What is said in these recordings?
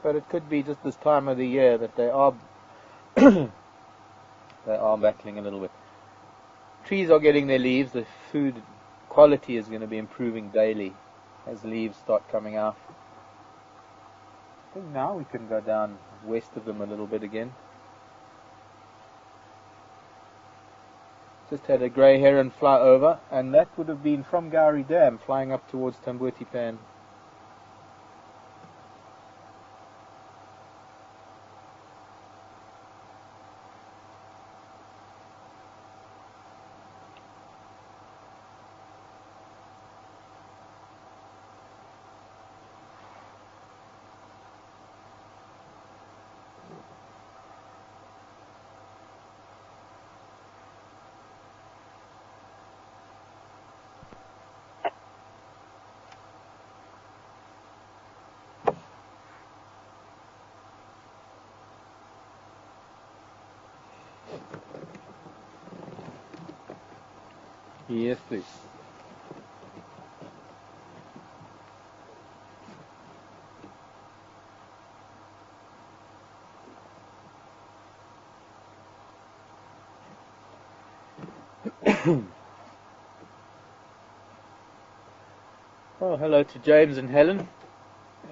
But it could be just this time of the year that they are they are battling a little bit. Trees are getting their leaves. The food quality is going to be improving daily as leaves start coming out. I think now we can go down west of them a little bit again. Just had a grey heron fly over, and that would have been from Gowrie Dam flying up towards Tamboti Pan. Yes, please. Oh, hello to James and Helen.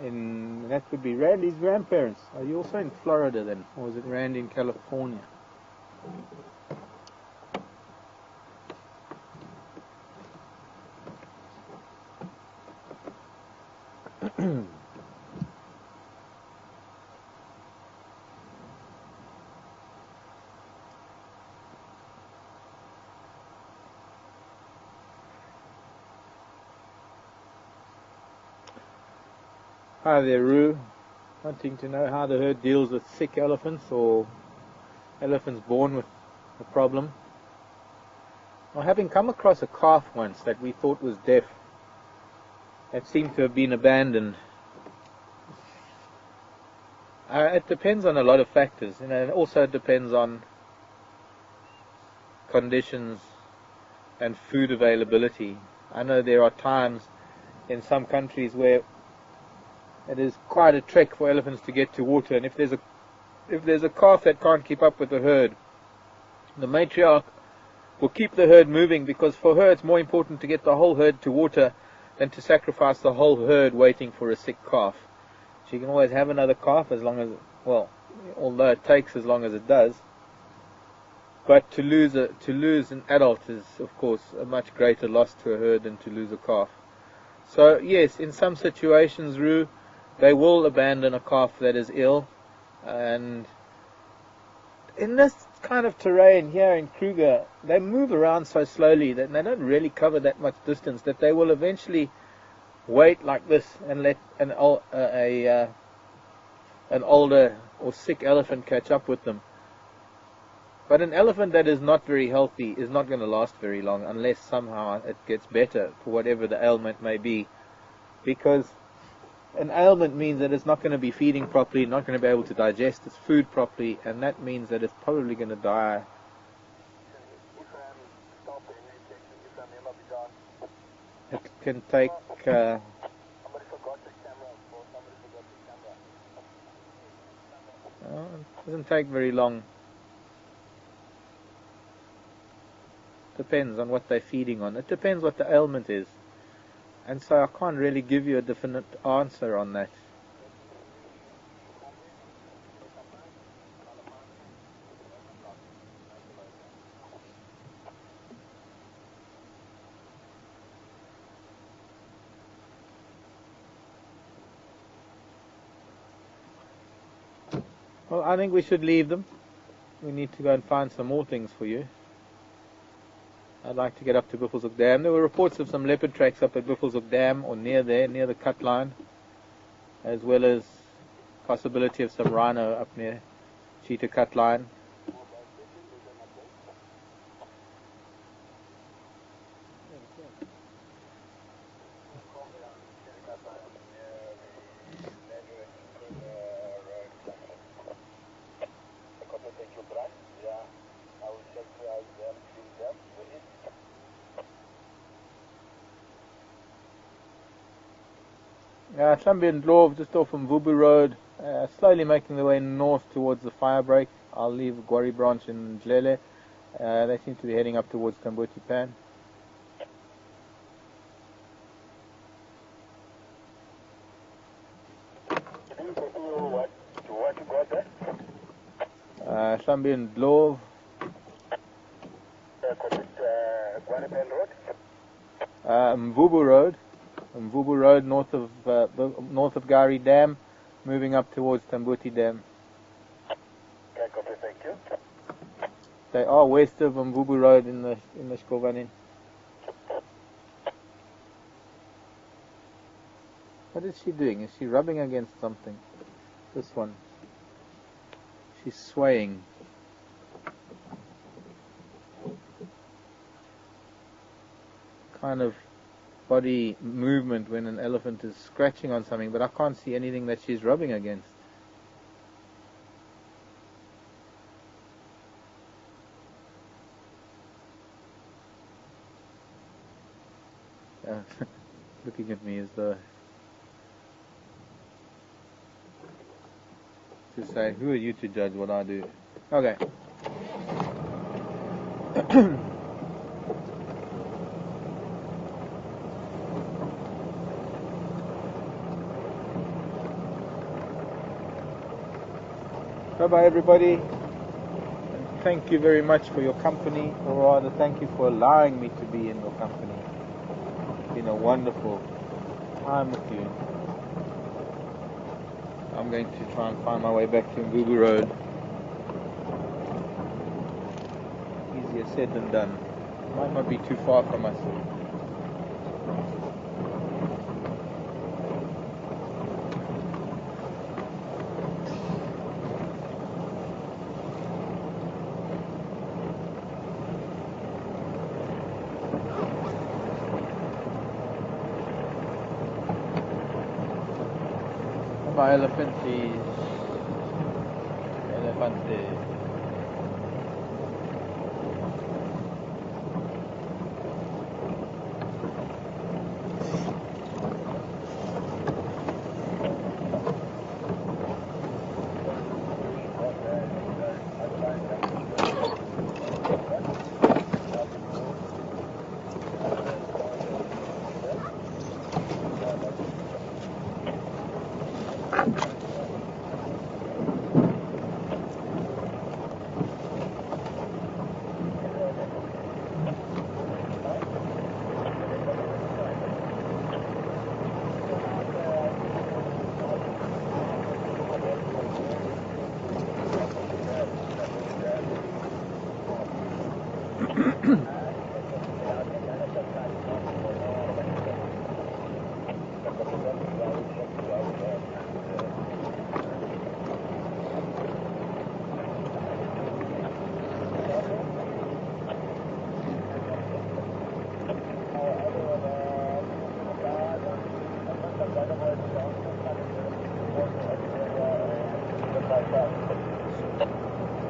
And that would be Randy's grandparents. Are you also in Florida then? Or is it Randy in California? Hi there, Roo. Wanting to know how the herd deals with sick elephants or elephants born with a problem. Well, having come across a calf once that we thought was deaf, that seemed to have been abandoned. It depends on a lot of factors, and it also depends on conditions and food availability. I know there are times in some countries where it is quite a trek for elephants to get to water, and if there's a calf that can't keep up with the herd, the matriarch will keep the herd moving, because for her it's more important to get the whole herd to water than to sacrifice the whole herd waiting for a sick calf. She can always have another calf as long as, well, although it takes as long as it does. But to lose an adult is, of course, a much greater loss to a herd than to lose a calf. So yes, in some situations, Roo, they will abandon a calf that is ill, and in this kind of terrain here in Kruger, they move around so slowly that they don't really cover that much distance, that they will eventually wait like this and let an older or sick elephant catch up with them. But an elephant that is not very healthy is not going to last very long unless somehow it gets better for whatever the ailment may be, because an ailment means that it's not going to be feeding properly, not going to be able to digest its food properly, and that means that it's probably going to die. It can take it doesn't take very long. Depends on what they're feeding on. It depends what the ailment is. And so I can't really give you a definite answer on that. Well, I think we should leave them. We need to go and find some more things for you. I'd like to get up to Buffelshoek Dam. There were reports of some leopard tracks up at Buffelshoek Dam or near there, near the cut line, as well as possibility of some rhino up near Cheetah cut line. Yeah, Shambi and Dlov, just off from Vubu Road. slowly making their way north towards the fire break. I'll leave Gwari branch in Dlele. They seem to be heading up towards Tambuti Pan. Hlambi and Dlov. Mvubu Road. Mvubu Road north of Gari Dam, moving up towards Tambuti Dam. Okay, copy, thank you. They are west of Mvubu Road in the Shkovanin. What is she doing? Is she rubbing against something? This one. She's swaying. Kind of body movement when an elephant is scratching on something, but I can't see anything that she's rubbing against. Looking at me as though to say, who are you to judge what I do? Okay. Bye-bye, everybody. And thank you very much for your company, or rather, thank you for allowing me to be in your company. It's been a wonderful time with you. I'm going to try and find my way back to Mvubu Road. Easier said than done. Might not be too far from us. My elefantes. Elefantes.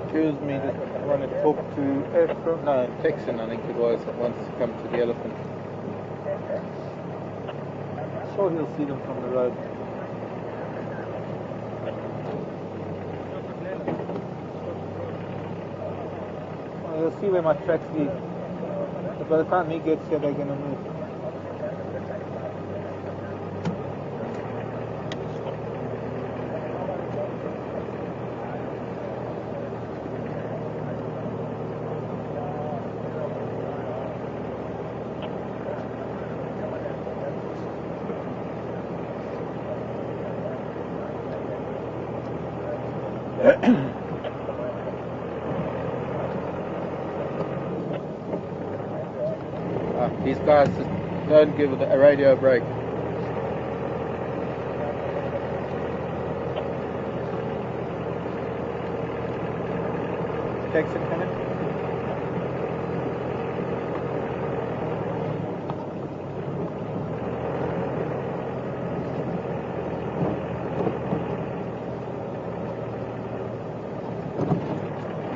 Excuse me, just want to talk to Ephraim. No, Texan, I think it was, that wants to come to the elephant. Sure, he'll see them from the road. Well, he'll see where my tracks lead. But by the time he gets here, they're going to move. These guys just don't give a radio a break. Texan coming?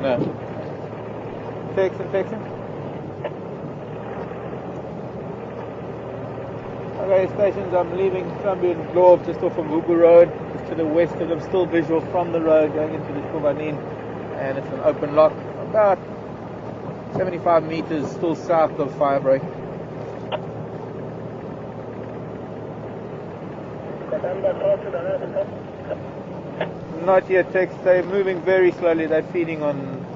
No. Texan. Okay, stations, I'm leaving Columbia Glove just off of Ubu Road, just to the west of them, still visual from the road going into the Kubanin, and it's an open lock, about 75 meters still south of Firebreak. Not yet, text. They're moving very slowly. They're feeding on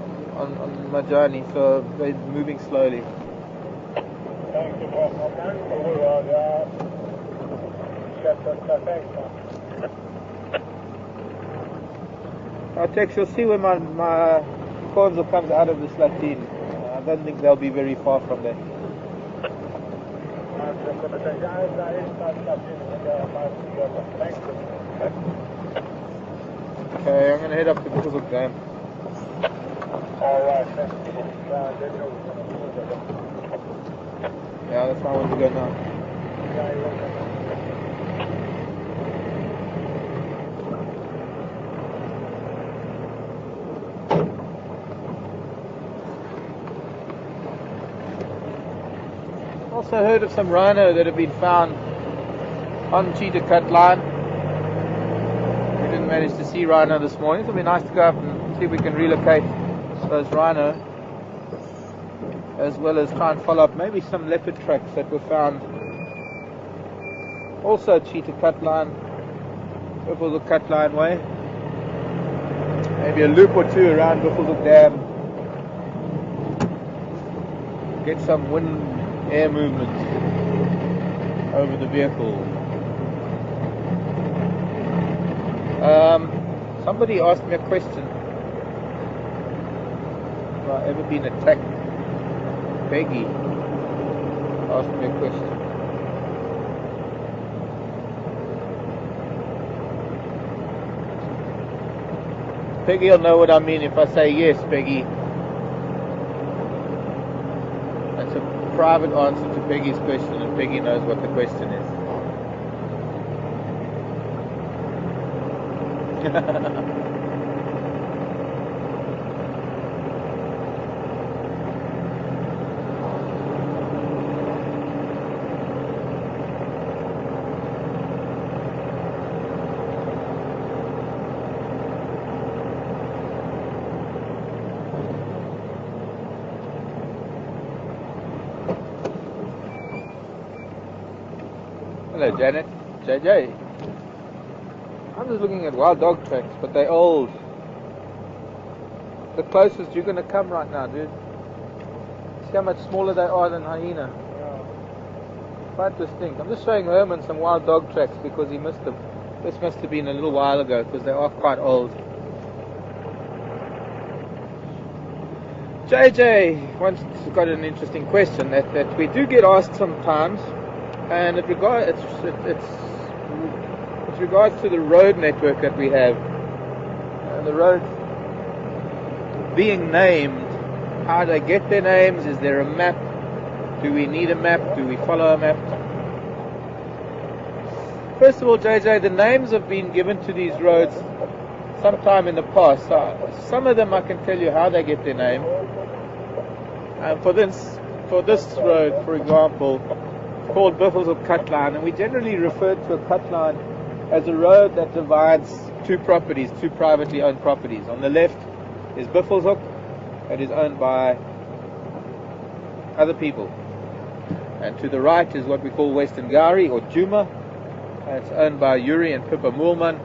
Majani, so they're moving slowly. I'll text. You'll see when my Cornzel comes out of this lateen. I don't think they'll be very far from there. Okay, I'm going to head up to Buffalo Dam. Yeah, that's where I want to go now. Also heard of some rhino that have been found on Cheetah Cut line. We didn't manage to see rhino this morning. It'll be nice to go up and see if we can relocate those rhino, as well as try and follow up maybe some leopard tracks that were found also Cheetah Cut line, Buffalo Cut line way. Maybe a loop or two around Buffalo Dam. Get some wind air movement over the vehicle. Somebody asked me a question. Have I ever been attacked? Peggy asked me a question. Peggy will know what I mean if I say yes, Peggy. That's a private answer to Peggy's question, and Peggy knows what the question is. Hello Janet, JJ. I'm just looking at wild dog tracks, but they're old. The closest you're going to come right now, dude. See how much smaller they are than hyena. Quite distinct. I'm just showing Herman some wild dog tracks because he missed them. This must have been a little while ago because they are quite old. JJ once got an interesting question that we do get asked sometimes, and it's with regards to the road network that we have, the roads being named, how they get their names, is there a map, do we need a map, do we follow a map? First of all, JJ, the names have been given to these roads sometime in the past. Some of them I can tell you how they get their name. For this road, for example, it's called Buffalo Cut Line, and we generally refer to a cut line as a road that divides two properties, two privately owned properties. On the left is Buffelshoek, that is owned by other people. And to the right is what we call Western Gowrie or Juma. It's owned by Yuri and Pippa Moolman.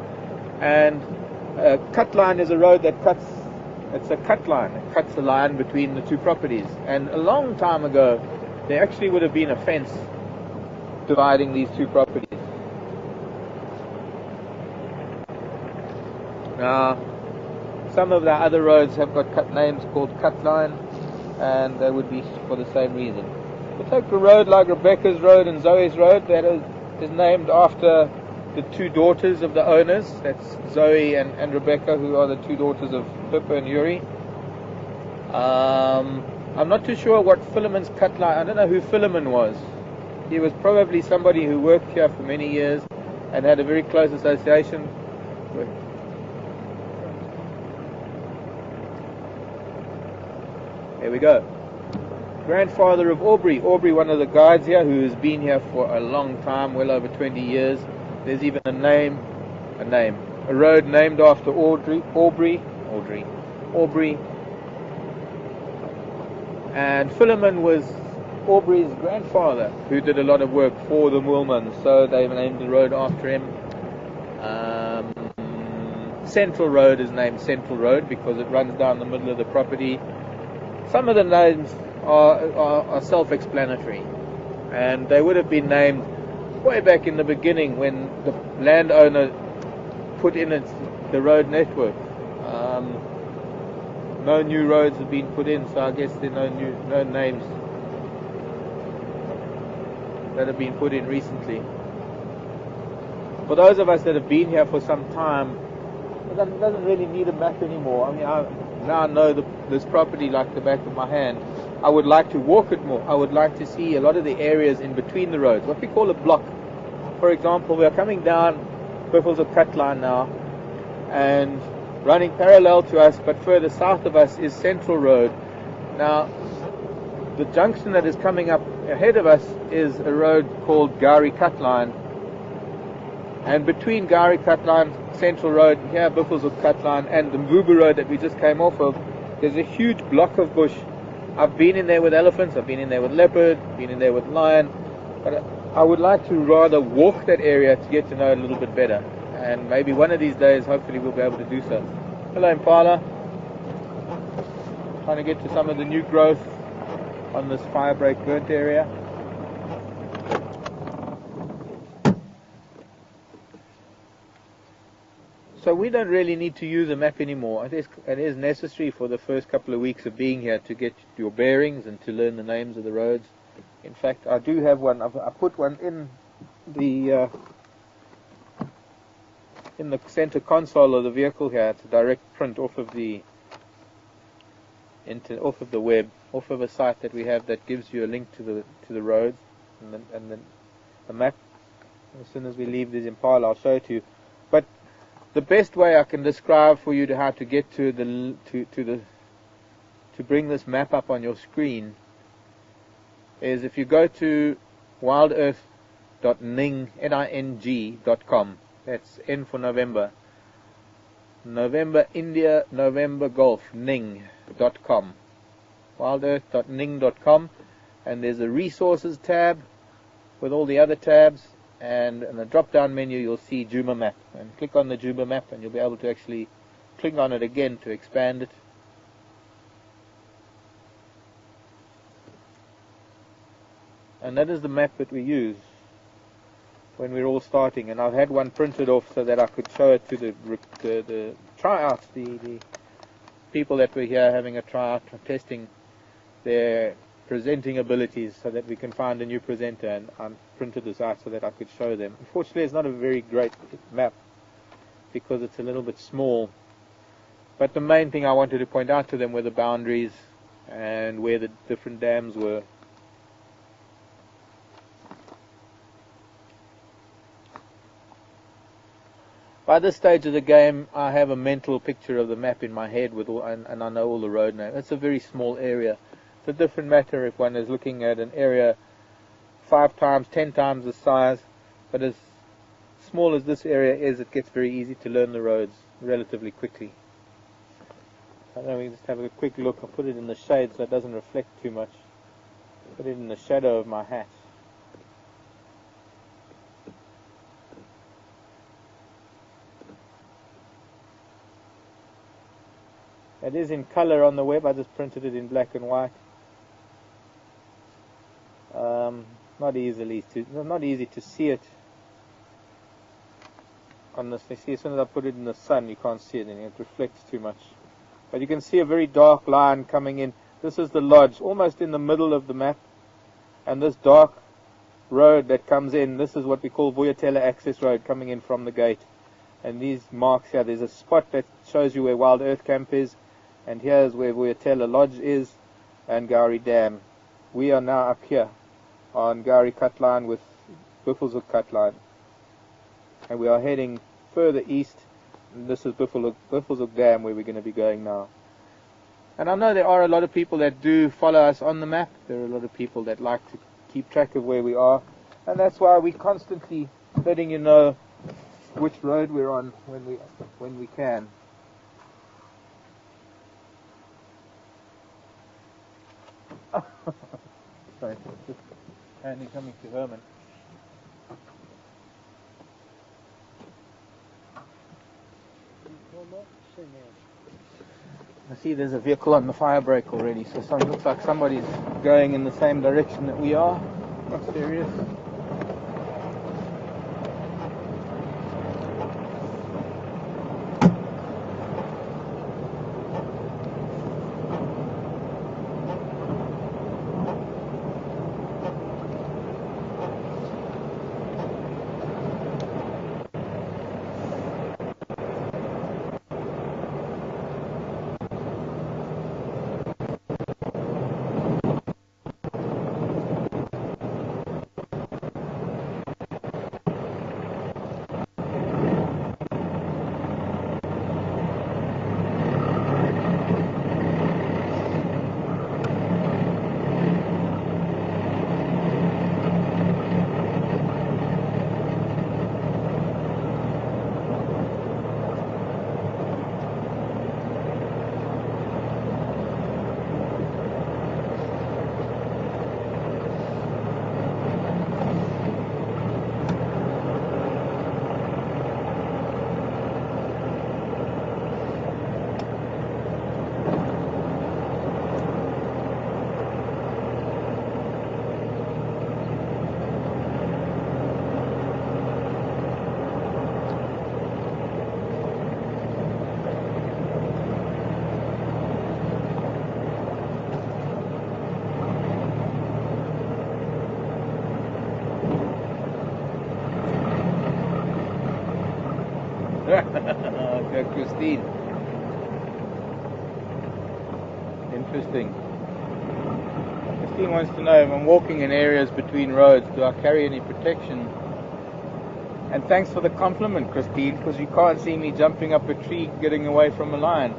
And a cut line is a road that cuts, it's a cut line. It cuts the line between the two properties. And a long time ago, there actually would have been a fence dividing these two properties. Now, some of the other roads have got cut names called cut line, and they would be for the same reason. We take a road like Rebecca's Road and Zoe's Road that is named after the two daughters of the owners. That's Zoe and Rebecca, who are the two daughters of Pippa and Yuri. I'm not too sure what Philemon's cut line. I don't know who Philemon was. He was probably somebody who worked here for many years and had a very close association with. Here we go. grandfather of Aubrey. Aubrey, one of the guides here, who has been here for a long time, well over 20 years. There's even a road named after Aubrey. And Philemon was Aubrey's grandfather, who did a lot of work for the Moolmans, so they named the road after him. Central Road is named Central Road because it runs down the middle of the property. Some of the names are self-explanatory, and they would have been named way back in the beginning when the landowner put in the road network. No new roads have been put in, so I guess there are no names that have been put in recently. For those of us that have been here for some time, it doesn't really need a map anymore. I mean, I now know this property like the back of my hand. I would like to walk it more. I would like to see a lot of the areas in between the roads, what we call a block. For example, we are coming down Buffelshoek cut line now, and running parallel to us, but further south of us, is Central Road. Now, the junction that is coming up ahead of us is a road called Gowrie Cut Line. And between Gowrie Cut Line, Central Road, here Buffelshoek Cut Line, and the Mvubu Road that we just came off of, there's a huge block of bush. I've been in there with elephants, I've been in there with leopard, been in there with lion, but I would like to rather walk that area to get to know it a little bit better. And maybe one of these days, hopefully, we'll be able to do so. Hello, Impala. Trying to get to some of the new growth on this firebreak burnt area. So we don't really need to use a map anymore. It is necessary for the first couple of weeks of being here to get your bearings and to learn the names of the roads. In fact, I do have one. I put one in the center console of the vehicle here. It's a direct print off of the web, off of a site that we have that gives you a link to the roads and then the map. As soon as we leave this Impala, I'll show it to you. But the best way I can describe for you how to get to bring this map up on your screen is if you go to wildearth.ning.com. That's N for November. November India November Golf ning.com. wildearth.ning.com, and there's a resources tab with all the other tabs, and in the drop down menu you'll see Djuma map, and click on the Djuma map and you'll be able to actually click on it again to expand it. And that is the map that we use when we're all starting, and I've had one printed off so that I could show it to the tryouts, the people that were here having a tryout, testing their presenting abilities, so that we can find a new presenter, and I printed this out so that I could show them. Unfortunately, it's not a very great map because it's a little bit small, but the main thing I wanted to point out to them were the boundaries and where the different dams were. By this stage of the game, I have a mental picture of the map in my head with and I know all the road names. It's a very small area. It's a different matter if one is looking at an area 5 times, 10 times the size, but as small as this area is, it gets very easy to learn the roads relatively quickly. So now we just have a quick look. I'll put it in the shade so it doesn't reflect too much. Put it in the shadow of my hat. It is in color on the web. I just printed it in black and white. Not easy to see it on this. You see, as soon as I put it in the sun, you can't see it, and it reflects too much. But you can see a very dark line coming in. This is the lodge, almost in the middle of the map, and this dark road that comes in. This is what we call Vuyatela Access Road, coming in from the gate. And these marks here, there's a spot that shows you where Wild Earth Camp is, and here's where Vuyatela Lodge is, and Gowrie Dam. We are now up here on Gowrie Cut Line with Buffelshoek Cut Line, and we are heading further east, and this is Buffelshoek Dam where we're going to be going now. And I know there are a lot of people that do follow us on the map. There are a lot of people that like to keep track of where we are. And that's why we're constantly letting you know which road we're on when we can. Sorry, just kindly coming to Herman. I see there's a vehicle on the fire break already, so it looks like somebody's going in the same direction that we are. Not serious. Okay, Christine. Interesting. Christine wants to know if I'm walking in areas between roads, do I carry any protection? And thanks for the compliment, Christine, because you can't see me jumping up a tree getting away from a lion.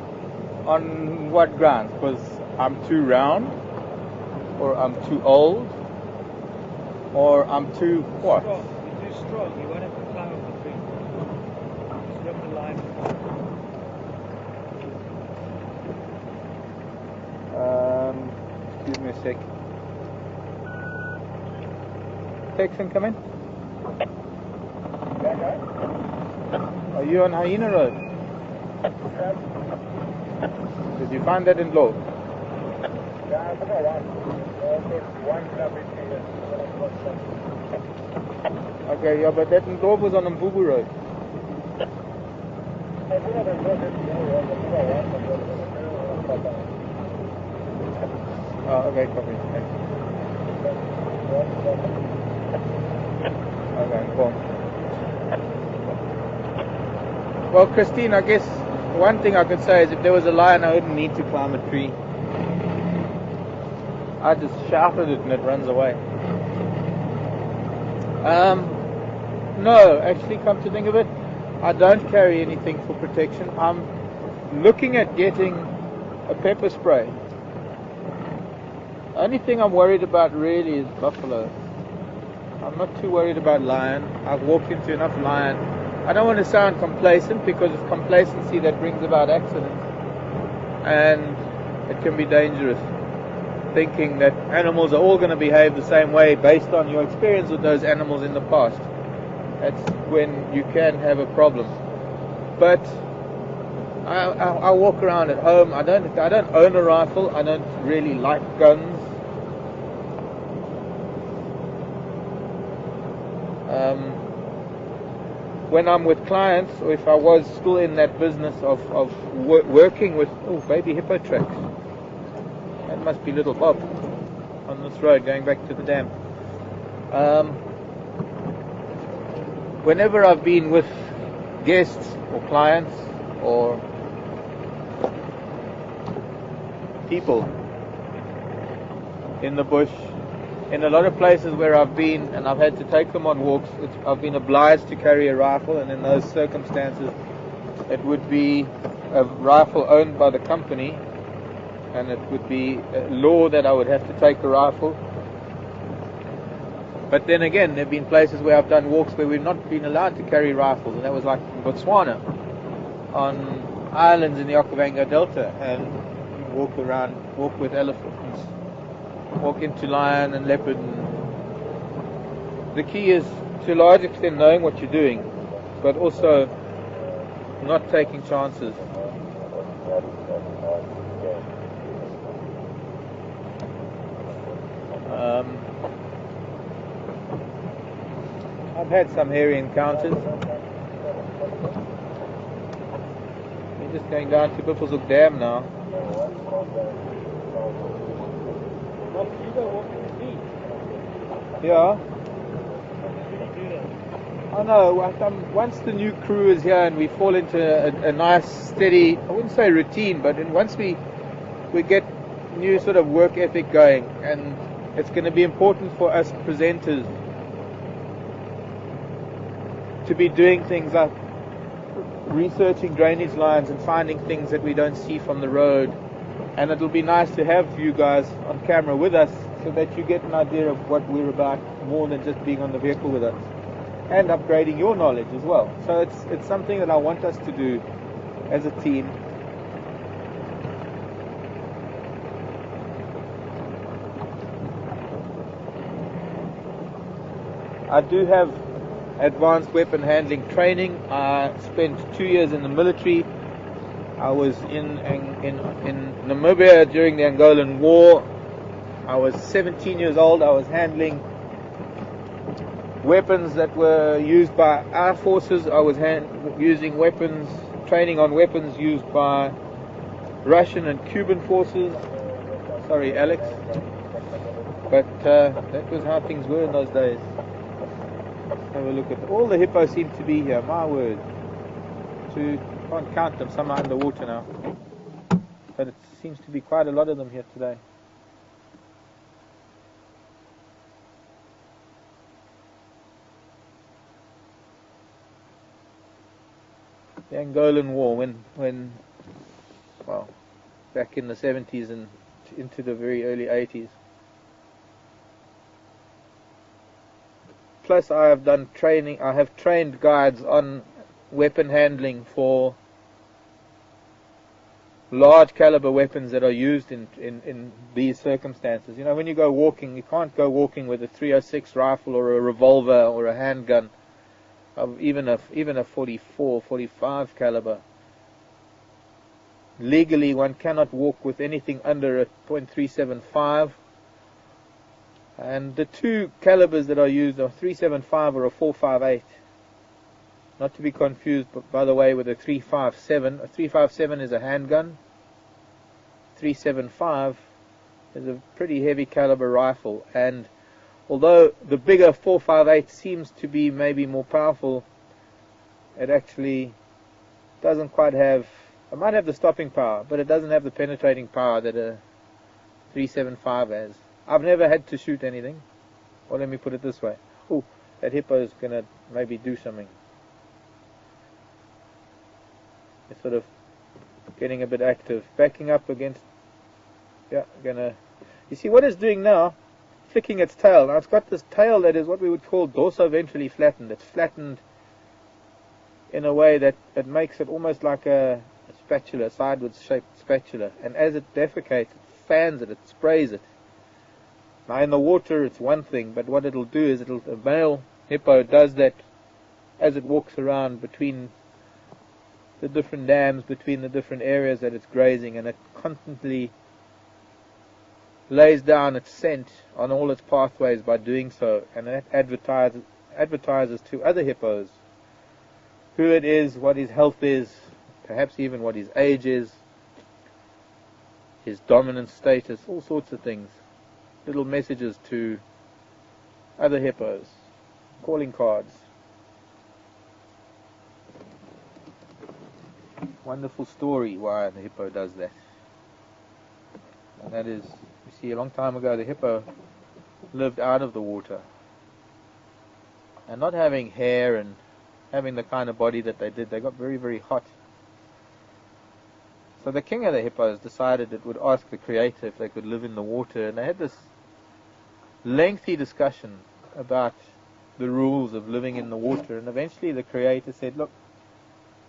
On what grounds? Because I'm too round? Or I'm too old? Or I'm too what? You're too strong. You won't have to climb up the tree. Just look the line. Excuse me a sec. Texan, come in. Are you on Hyena Road? Did you find that in law? Okay, yeah, but that in law was on Mbubu Road. Oh, okay, copy. Okay, cool. Well, Christine, I guess one thing I could say is if there was a lion, I wouldn't need to climb a tree. I just shout at it and it runs away. No, actually, come to think of it, I don't carry anything for protection. I'm looking at getting a pepper spray. The only thing I'm worried about really is buffalo. I'm not too worried about lion. I've walked into enough lion. I don't want to sound complacent because it's complacency that brings about accidents. And it can be dangerous. Thinking that animals are all going to behave the same way based on your experience with those animals in the past. That's when you can have a problem. But I walk around at home. I don't own a rifle. I don't really like guns. When I'm with clients, or if I was still in that business of working with baby hippo tracks. That must be little Bob on this road going back to the dam. Whenever I've been with guests or clients or people in the bush, in a lot of places where I've been and I've had to take them on walks, I've been obliged to carry a rifle, and in those circumstances it would be a rifle owned by the company and it would be law that I would have to take a rifle. But then again, there have been places where I've done walks where we've not been allowed to carry rifles, and that was like in Botswana, on islands in the Okavango Delta, and you walk around, walk with elephants, walk into lion and leopard. And the key is, to a large extent, knowing what you're doing, but also not taking chances. I've had some hairy encounters. We're just going down to Buffelshoek Dam now. Yeah. I know, once the new crew is here and we fall into a nice, steady, I wouldn't say routine, but once we get new sort of work ethic going, and it's going to be important for us presenters to be doing things like researching drainage lines and finding things that we don't see from the road. And it'll be nice to have you guys on camera with us so that you get an idea of what we're about more than just being on the vehicle with us, and upgrading your knowledge as well. So it's something that I want us to do as a team. I do have advanced weapon handling training. I spent 2 years in the military. I was in Namibia during the Angolan War. I was 17 years old. I was handling weapons that were used by our forces. I was using weapons, training on weapons used by Russian and Cuban forces. Sorry, Alex. But that was how things were in those days. Have a look at all the hippos seem to be here. My word, can't count them. Some are underwater now, but it seems to be quite a lot of them here today. The Angolan War, when well, back in the 70s and into the very early 80s. Plus, I have done training. I have trained guides on weapon handling for large caliber weapons that are used in these circumstances. You know, when you go walking, you can't go walking with a 306 rifle or a revolver or a handgun of even a 44, 45 caliber. Legally, one cannot walk with anything under a .375. And the two calibers that are used are 375 or a 458. Not to be confused, but by the way, with a 357. A 357 is a handgun. 375 is a pretty heavy caliber rifle. And although the bigger 458 seems to be maybe more powerful, it actually doesn't quite have. It might have the stopping power, but it doesn't have the penetrating power that a 375 has. I've never had to shoot anything. Or let me put it this way. Oh, that hippo is going to maybe do something. It's sort of getting a bit active. Backing up against... Yeah, gonna... You see what it's doing now? Flicking its tail. Now it's got this tail that is what we would call dorsoventrally flattened. It's flattened in a way that makes it almost like a spatula, sideways shaped spatula. And as it defecates, it fans it, it sprays it. Now in the water it's one thing, but what it'll do is the male hippo does that as it walks around between the different dams, between the different areas that it's grazing, and it constantly lays down its scent on all its pathways by doing so, and that advertises to other hippos who it is, what his health is, perhaps even what his age is, his dominant status, all sorts of things. Little messages to other hippos, calling cards. Wonderful story why the hippo does that. And that is, you see, a long time ago the hippo lived out of the water. And not having hair and having the kind of body that they did, they got very, very hot. So the king of the hippos decided it would ask the creator if they could live in the water, and they had this lengthy discussion about the rules of living in the water, and eventually the creator said, look,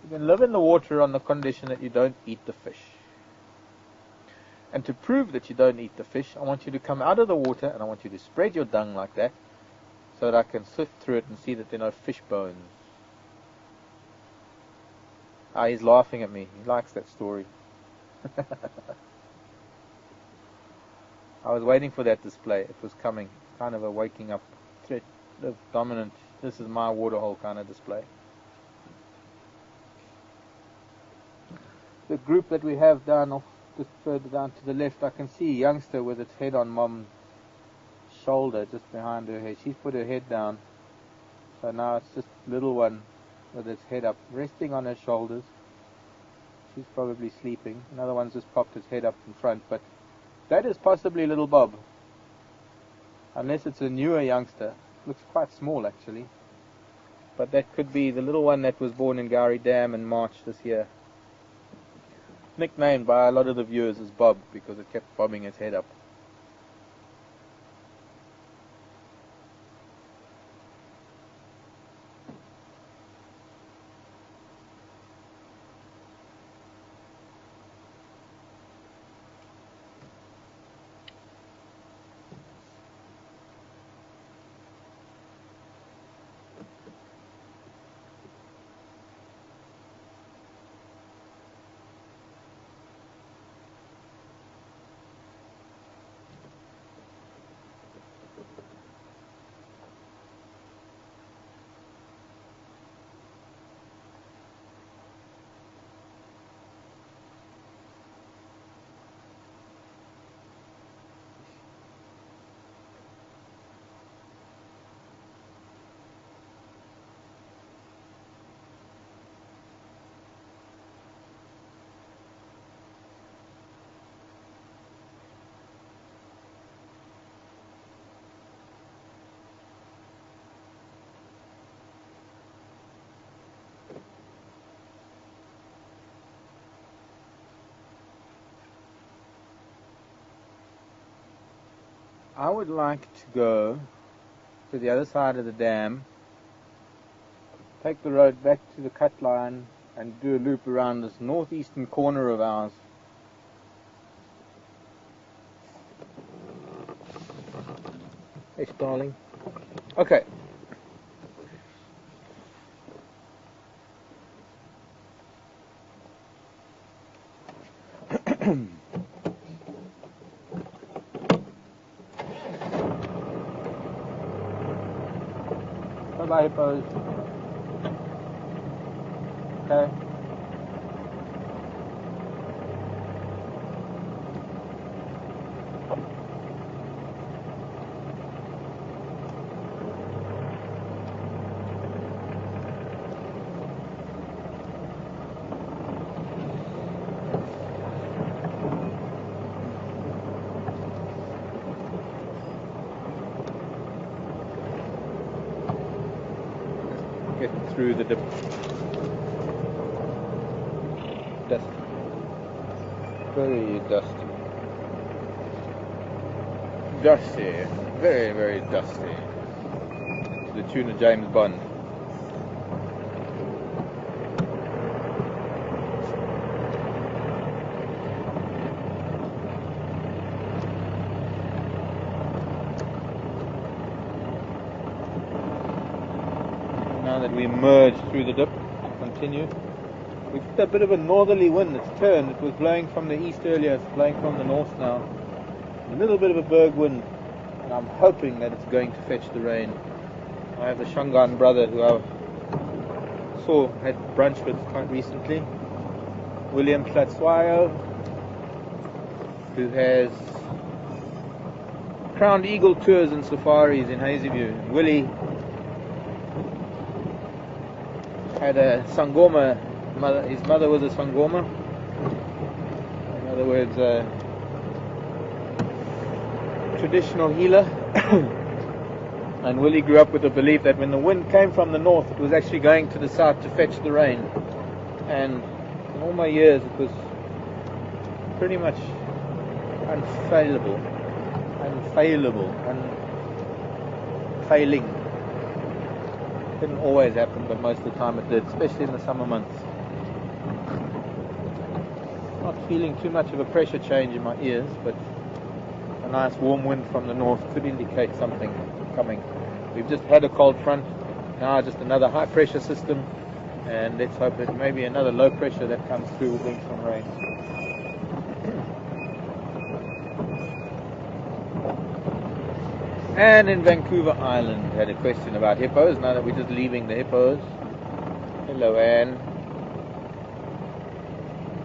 you can live in the water on the condition that you don't eat the fish. And to prove that you don't eat the fish, I want you to come out of the water and I want you to spread your dung like that so that I can sift through it and see that there are no fish bones. Ah, he's laughing at me. He likes that story. I was waiting for that display. It was coming. Kind of a waking up threat of dominant, this is my waterhole kind of display. The group that we have down off, just further down to the left, I can see a youngster with its head on mom's shoulder, just behind her head. She's put her head down, so now it's just a little one with its head up, resting on her shoulders. She's probably sleeping. Another one's just popped its head up in front, but that is possibly little Bob, unless it's a newer youngster. Looks quite small actually, but that could be the little one that was born in Gowrie Dam in March this year. Nicknamed by a lot of the viewers as Bob because it kept bobbing its head up. I would like to go to the other side of the dam, take the road back to the cut line and do a loop around this northeastern corner of ours. Hey, darling. Okay. Bye-bye, hippos. Okay. Through the dust. Very dusty. Dusty. Very, very dusty. To the tune of James Bond. Now that we merge through the dip, continue. We've got a bit of a northerly wind. It's turned. It was blowing from the east earlier. It's blowing from the north now. A little bit of a berg wind, and I'm hoping that it's going to fetch the rain. I have the Shangaan brother who I saw had brunch with quite recently, William Tlatswayo, who has Crowned Eagle tours and safaris in Hazyview. Willie had a Sangoma mother. His mother was a Sangoma. In other words, a traditional healer. And Willie grew up with the belief that when the wind came from the north, it was actually going to the south to fetch the rain. And in all my years, it was pretty much unfailing. Didn't always happen, but most of the time it did, especially in the summer months. Not feeling too much of a pressure change in my ears, but a nice warm wind from the north could indicate something coming. We've just had a cold front, now just another high pressure system, and let's hope that maybe another low pressure that comes through will bring some rain. And in Vancouver Island, had a question about hippos, now that we're just leaving the hippos. Hello, Anne.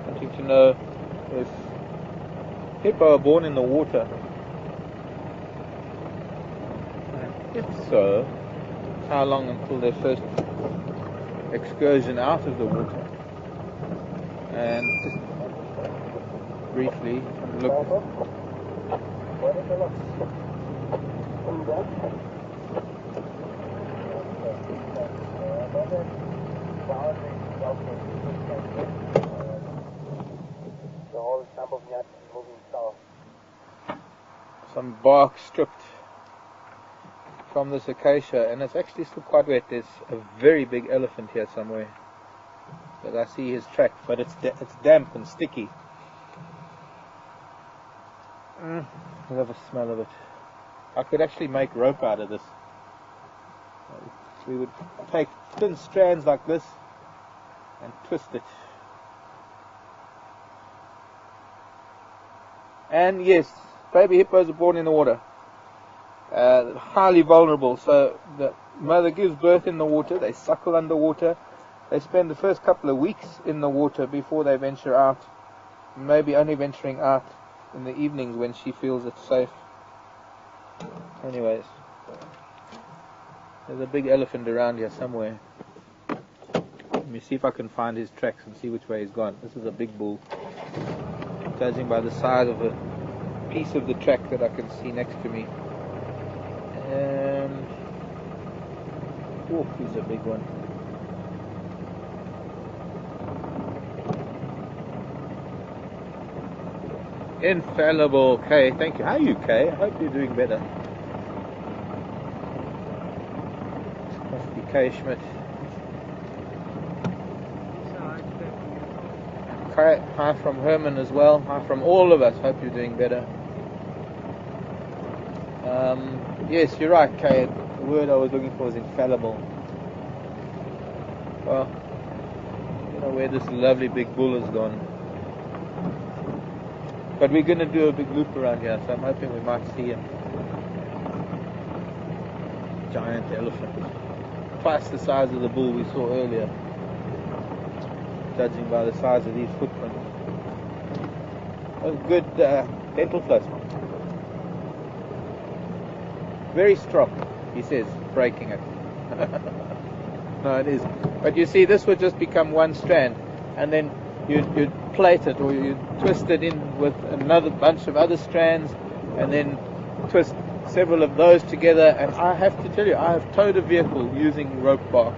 Wanting to know if hippo are born in the water. And if so, how long until their first excursion out of the water? And just briefly look. Some bark stripped from this acacia, and it's actually still quite wet. There's a very big elephant here somewhere, but I see his track, but it's damp and sticky. I love the smell of it. I could actually make rope out of this. We would take thin strands like this and twist it. And yes, baby hippos are born in the water. Highly vulnerable. So the mother gives birth in the water, they suckle underwater, they spend the first couple of weeks in the water before they venture out, maybe only venturing out in the evenings when she feels it's safe. Anyways, there's a big elephant around here somewhere. Let me see if I can find his tracks and see which way he's gone. This is a big bull. Judging by the size of a piece of the track that I can see next to me. And oh, he's a big one. Infallible Kay, thank you. How are you, Kay? I hope you're doing better. Must be Kay Schmidt. Hi from Herman as well. Hi from all of us. Hope you're doing better. Yes, you're right, Kay. The word I was looking for is infallible. Well, you know where this lovely big bull has gone. But we're going to do a big loop around here, so I'm hoping we might see him. Giant elephant. Twice the size of the bull we saw earlier, judging by the size of these footprints. A good dental floss. Very strong, he says, breaking it. No, it is. But you see, this would just become one strand, and then you'd plait it, or you'd twist it in with another bunch of other strands, and then twist several of those together. And I have to tell you, I have towed a vehicle using rope bark.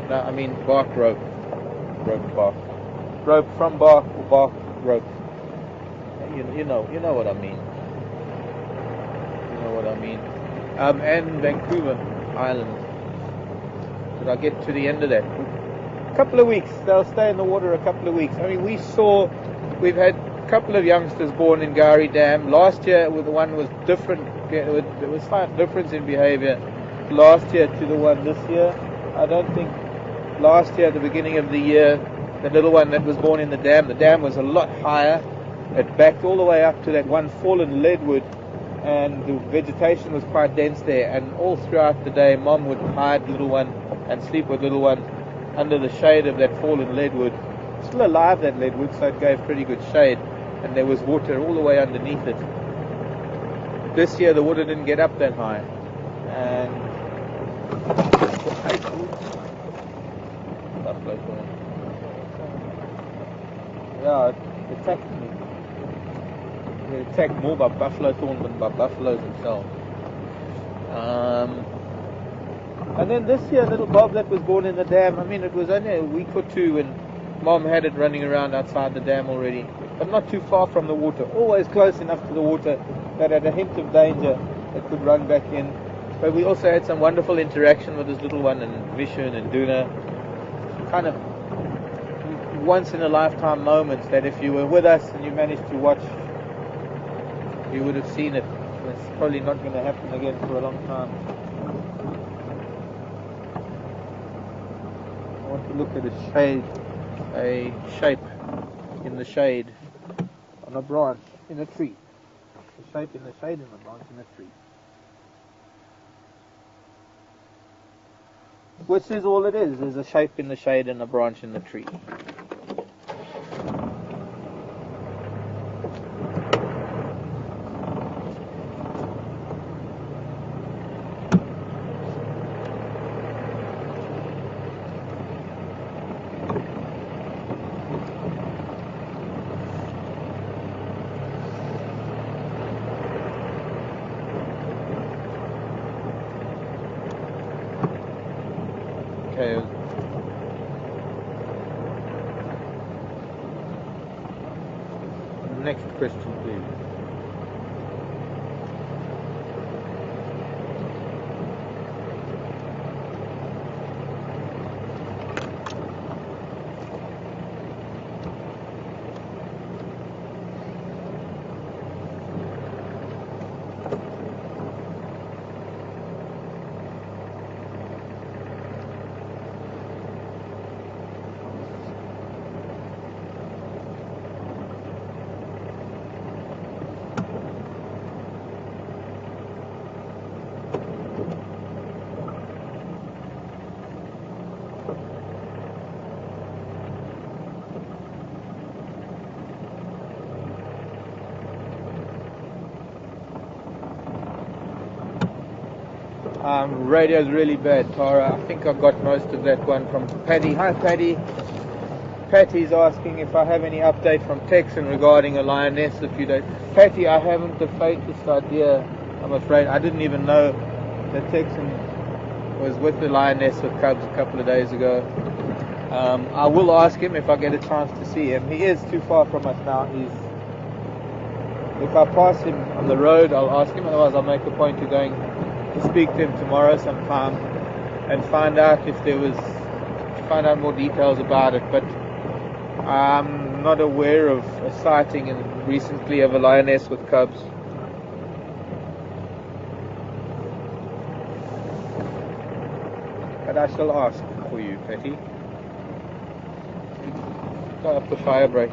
No, I mean bark rope. Rope bark. Rope from bark or bark rope. You know what I mean. You know what I mean. And Vancouver Island. Did I get to the end of that? A couple of weeks. They'll stay in the water a couple of weeks. I mean, we've had a couple of youngsters born in Gowrie Dam. Last year, the one was different. There was slight difference in behavior last year to the one this year. I don't think last year, at the beginning of the year, the little one that was born in the dam was a lot higher. It backed all the way up to that one fallen leadwood, and the vegetation was quite dense there. And all throughout the day, Mom would hide little one and sleep with little one under the shade of that fallen leadwood. Still alive, that leadwood, so it gave pretty good shade, and there was water all the way underneath it. This year the water didn't get up that high, and yeah, it attacked me. It attacked more by buffalo thorn than by buffaloes themselves. And then this year, little Bob that was born in the dam, I mean, it was only a week or two, and Mom had it running around outside the dam already, but not too far from the water, always close enough to the water that at a hint of danger it could run back in. But we also had some wonderful interaction with this little one, and Vishun and Duna. Kind of once in a lifetime moments that if you were with us and you managed to watch, you would have seen it. It's probably not going to happen again for a long time. I want to look at a shape in the shade on a branch in a tree. A shape in the shade in a branch in a tree. Which is all it is a shape in the shade and a branch in the tree. Okay. Next question, please. Radio's really bad, Tara. I think I got most of that one from Paddy. Hi, Paddy. Patty's asking if I have any update from Texan regarding a lioness a few days. Patty, I haven't the faintest idea, I'm afraid. I didn't even know that Texan was with the lioness with cubs a couple of days ago. I will ask him if I get a chance to see him. He is too far from us now. If I pass him on the road, I'll ask him. Otherwise, I'll make a point of going to speak to him tomorrow sometime and find out more details about it. But I'm not aware of a sighting recently of a lioness with cubs. But I shall ask for you, Patty. Go up the fire break.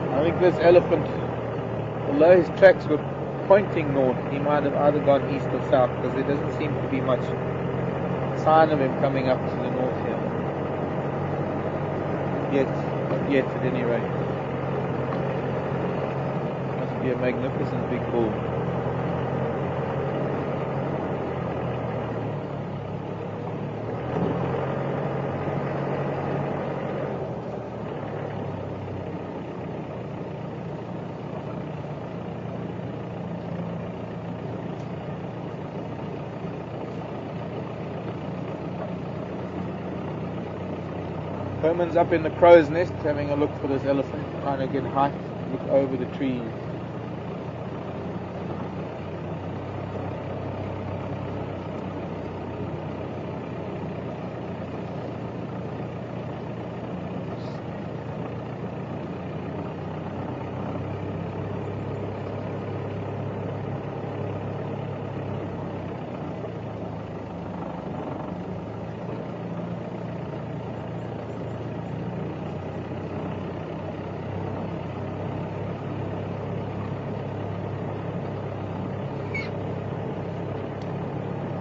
I think this elephant, although his tracks were pointing north, he might have either gone east or south, because there doesn't seem to be much sign of him coming up to the north here. Not yet at any rate. Must be a magnificent big bull. Herman's up in the crow's nest having a look for this elephant, trying to get height, look over the trees.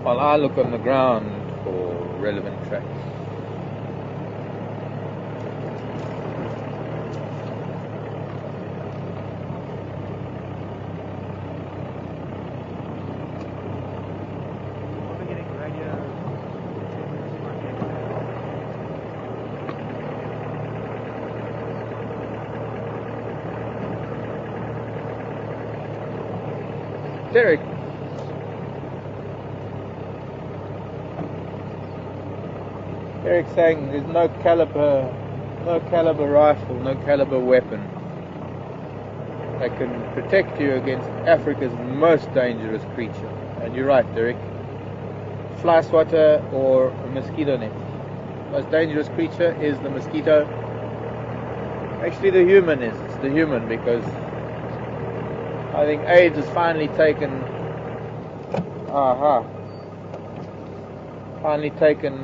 While I look on the ground for relevant tracks. Derek. Derek's saying there's no caliber rifle, no caliber weapon that can protect you against Africa's most dangerous creature. And you're right, Derek. Fly swatter or a mosquito net. Most dangerous creature is the mosquito. Actually, the human is. It's the human, because I think AIDS has finally taken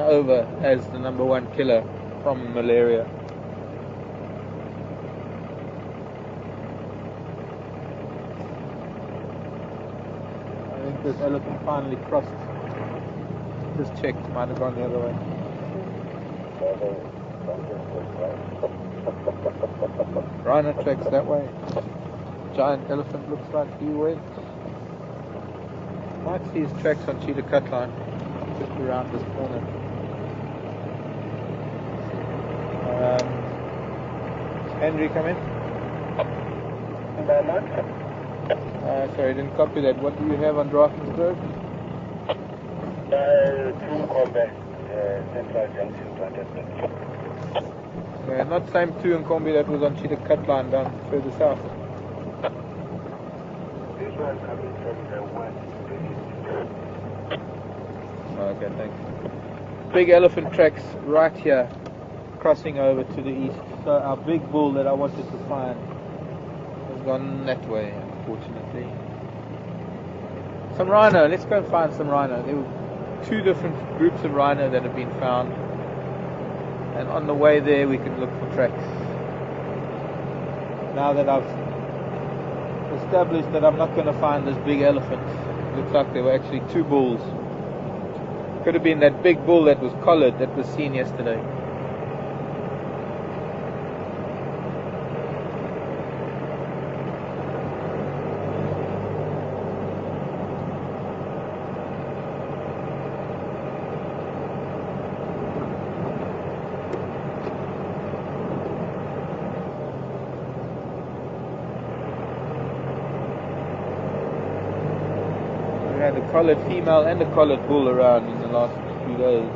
over as the #1 killer from malaria. I think this elephant finally crossed. Just checked, might have gone the other way. Rhino tracks that way. Giant elephant looks like he went. Might see his tracks on Cheetah Cut Line, just around this corner. Henry, come in. Sorry, didn't copy that. What do you have on Drakensberg? 2 combat, Central Junction, Not same 2 in Combi that was on Cheetah Cut Line down further south. This one coming from the west. Okay, thanks. Big elephant tracks right here, crossing over to the east. So our big bull that I wanted to find has gone that way, unfortunately. Some rhino. Let's go and find some rhino. There were 2 different groups of rhino that have been found, and on the way there we can look for tracks. Now that I've established that I'm not going to find this big elephant, it looks like there were actually 2 bulls. Could have been that big bull that was collared that was seen yesterday. The collared female and the collared bull around in the last few days.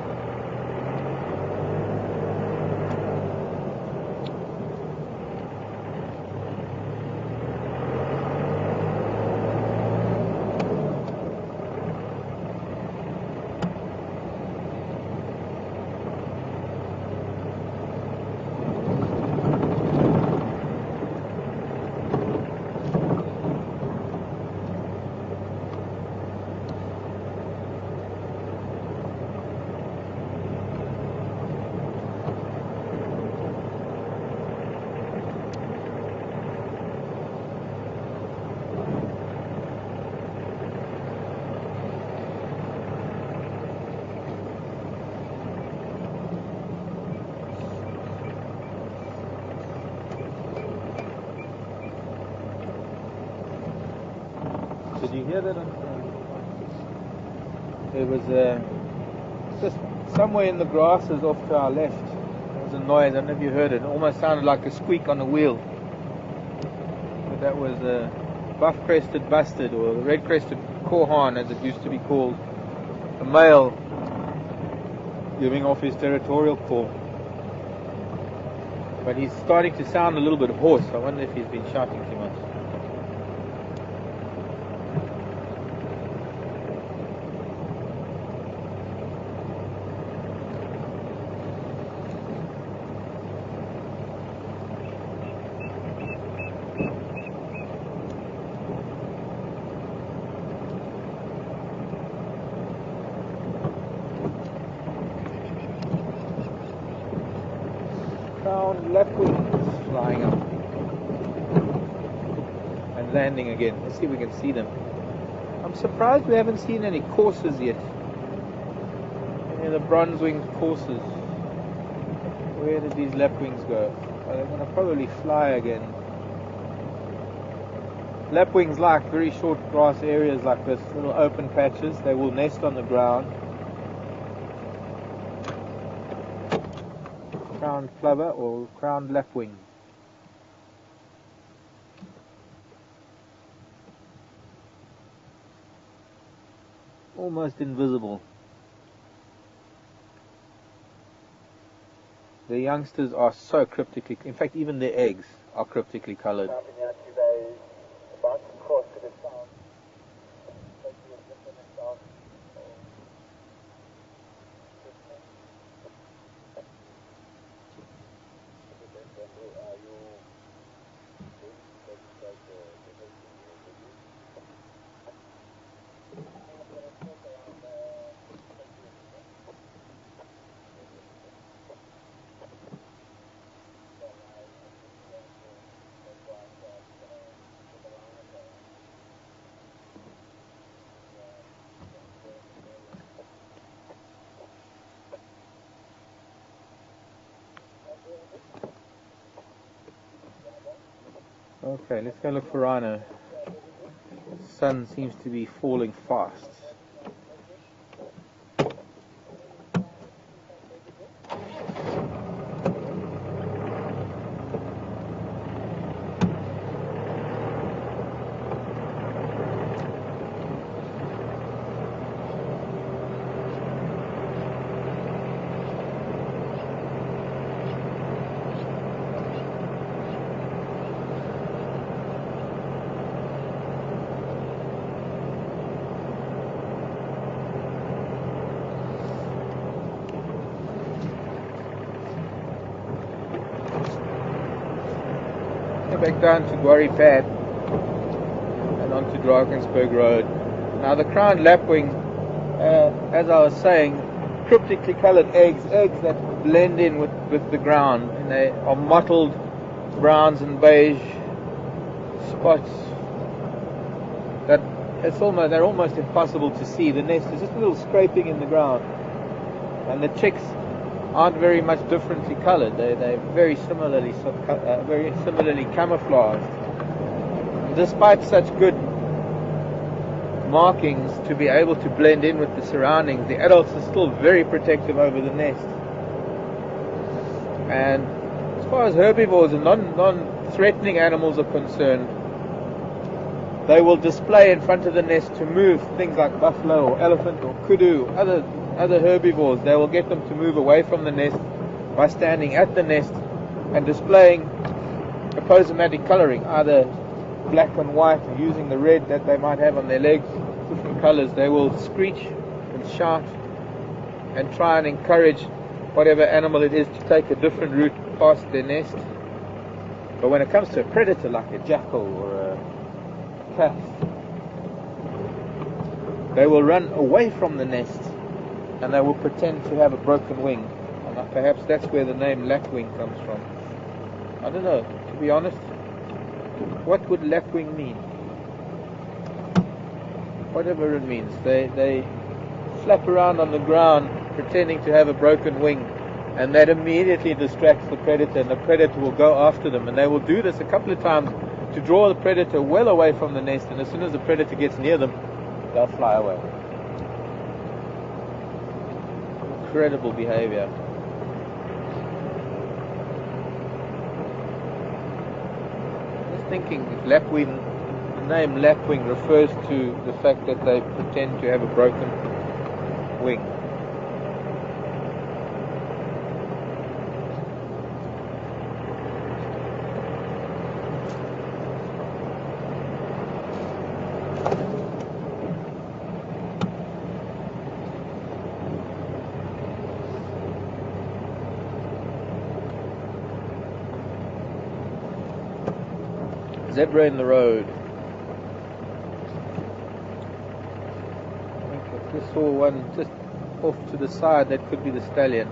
Did you hear that? There was just somewhere in the grasses off to our left. There was a noise. I don't know if you heard it. It almost sounded like a squeak on a wheel. But that was a buff-crested bustard, or the red-crested korhan, as it used to be called. A male giving off his territorial call. But he's starting to sound a little bit hoarse. I wonder if he's been shouting too much. Crown lapwings flying up and landing again. Let's see if we can see them. I'm surprised we haven't seen any coursers yet. Any of the bronze-winged coursers. Where did these lapwings go? They're going to probably fly again. Lapwings like very short grass areas like this, little open patches. They will nest on the ground. Crowned plover or crowned lapwing. almost invisible. The youngsters are so cryptically, in fact even their eggs are cryptically coloured. Okay, let's go look for rhino. The sun seems to be falling fast. Back down to Guarri Pad and onto Drakensberg Road. Now the crowned lapwing, as I was saying, cryptically coloured eggs that blend in with the ground, and they are mottled browns and beige spots that they're almost impossible to see. The nest is just a little scraping in the ground, and the chicks aren't very much differently coloured. They're very similarly camouflaged. Despite such good markings to be able to blend in with the surroundings, the adults are still very protective over the nest. And as far as herbivores and non-threatening animals are concerned, they will display in front of the nest to move things like buffalo or elephant or kudu, other herbivores. They will get them to move away from the nest by standing at the nest and displaying aposematic colouring, either black and white, or using the red that they might have on their legs, different colours. They will screech and shout and try and encourage whatever animal it is to take a different route past their nest. But when it comes to a predator like a jackal or a cat, they will run away from the nest and they will pretend to have a broken wing. And perhaps that's where the name lapwing comes from. I don't know, to be honest. What would lapwing mean? Whatever it means. They flap around on the ground pretending to have a broken wing, and that immediately distracts the predator, and the predator will go after them. And they will do this a couple of times to draw the predator well away from the nest, and as soon as the predator gets near them, they'll fly away. Incredible behavior. Just thinking, if lapwing, the name lapwing refers to the fact that they pretend to have a broken wing. Zebra in the road. I just saw one just off to the side. That could be the stallion.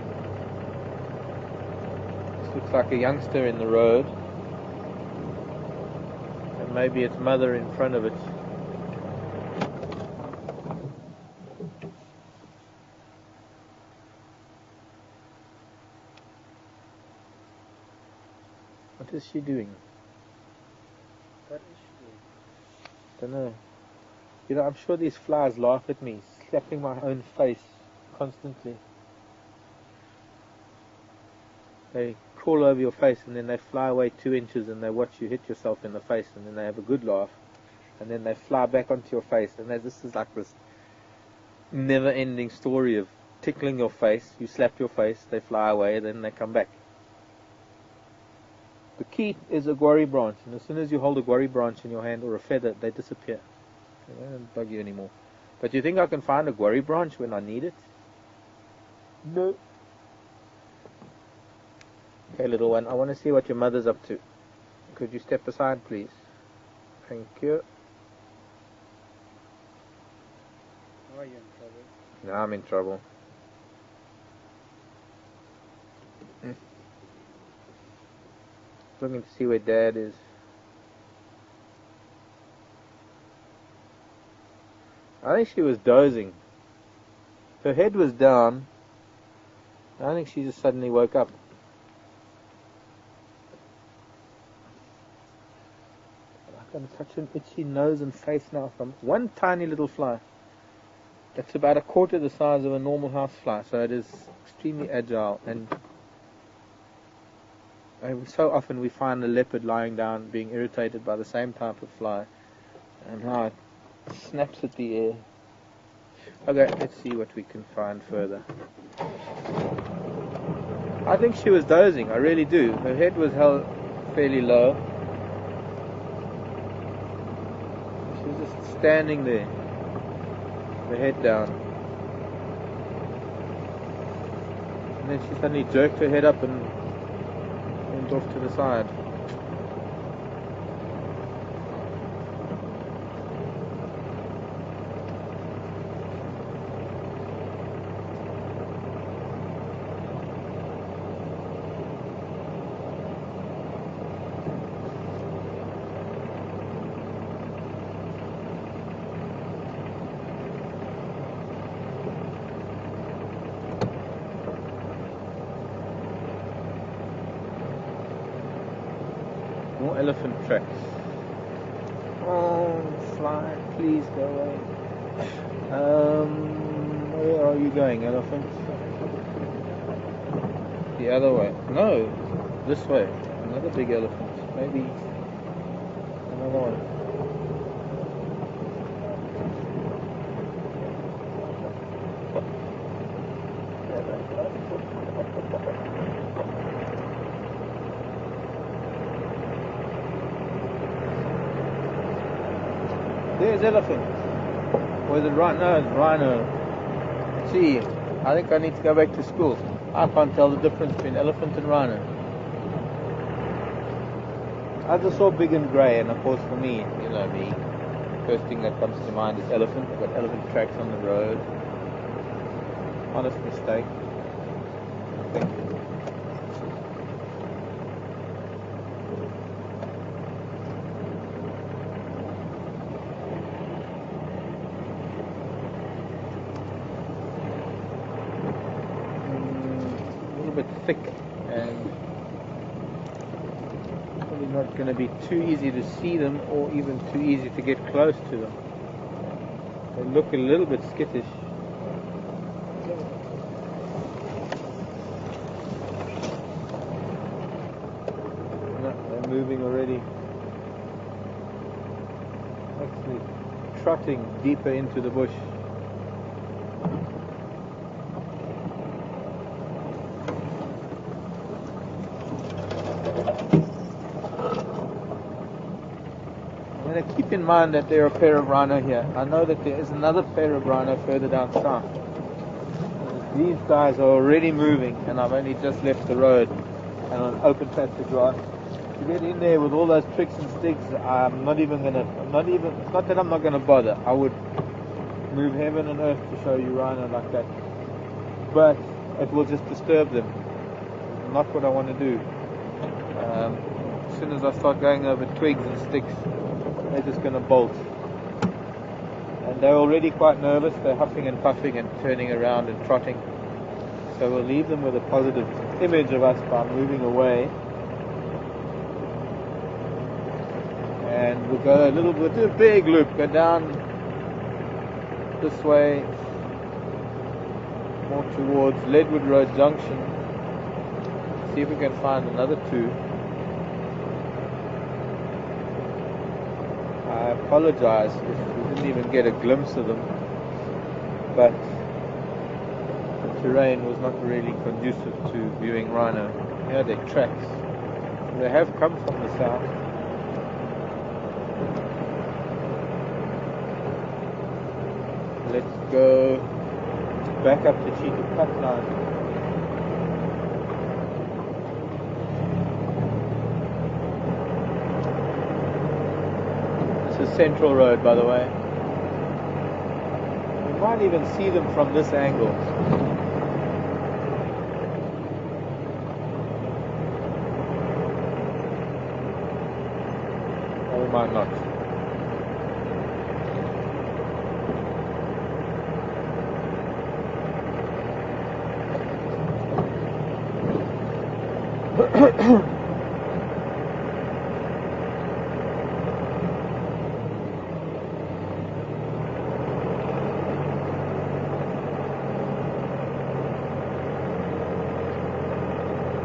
This looks like a youngster in the road, and maybe its mother in front of it. What is she doing? Don't know. You know, I'm sure these flies laugh at me, slapping my own face constantly. They crawl over your face and then they fly away 2 inches and they watch you hit yourself in the face, and then they have a good laugh, and then they fly back onto your face, and this is like this never-ending story of tickling your face. You slap your face, they fly away, then they come back. The key is a guarri branch, and as soon as you hold a guarri branch in your hand or a feather, they disappear. They don't bug you anymore. But you think I can find a guarri branch when I need it? No. Okay, little one, I want to see what your mother's up to. Could you step aside, please? Thank you. Are you in trouble? Now I'm in trouble. Looking to see where Dad is. I think she was dozing. Her head was down. I think she just suddenly woke up. I'm going to touch an itchy nose and face now from one tiny little fly. It's about a quarter the size of a normal housefly, so it is extremely agile, and so often we find a leopard lying down being irritated by the same type of fly, and now it snaps at the air. Okay, let's see what we can find further. I think she was dozing, I really do. Her head was held fairly low. She was just standing there, her head down. And then she suddenly jerked her head up and went off to the side. More elephant tracks. Oh, fly, please go away. Where are you going, elephant? The other way. No, this way. Another big elephant. Maybe another one. There's elephant. Or is it rhino? No, it's rhino. See, I think I need to go back to school. I can't tell the difference between elephant and rhino. I just saw big and grey, and of course for me, you know me, first thing that comes to mind is elephant. I've got elephant tracks on the road. Honest mistake. I think. Thick and probably not going to be too easy to see them or even too easy to get close to them. They look a little bit skittish. No, they're moving already. Actually trotting deeper into the bush. Keep in mind that there are a pair of rhino here. I know that there is another pair of rhino further down south. These guys are already moving, and I've only just left the road and on an open patch of grass. To get in there with all those tricks and sticks, I'm not even gonna. It's not that I'm not gonna bother. I would move heaven and earth to show you rhino like that, but it will just disturb them. Not what I want to do. As soon as I start going over twigs and sticks, they're just going to bolt. And they're already quite nervous. They're huffing and puffing and turning around and trotting. So we'll leave them with a positive image of us by moving away. And we'll go a little bit, do a big loop, go down this way, more towards Leadwood Road Junction. See if we can find another two. I apologize if we didn't even get a glimpse of them. but the terrain was not really conducive to viewing rhino. Here are their tracks. They have come from the south. Let's go back up to Cheetah Cut Line. This is Central Road, by the way. You might even see them from this angle. Or we might not.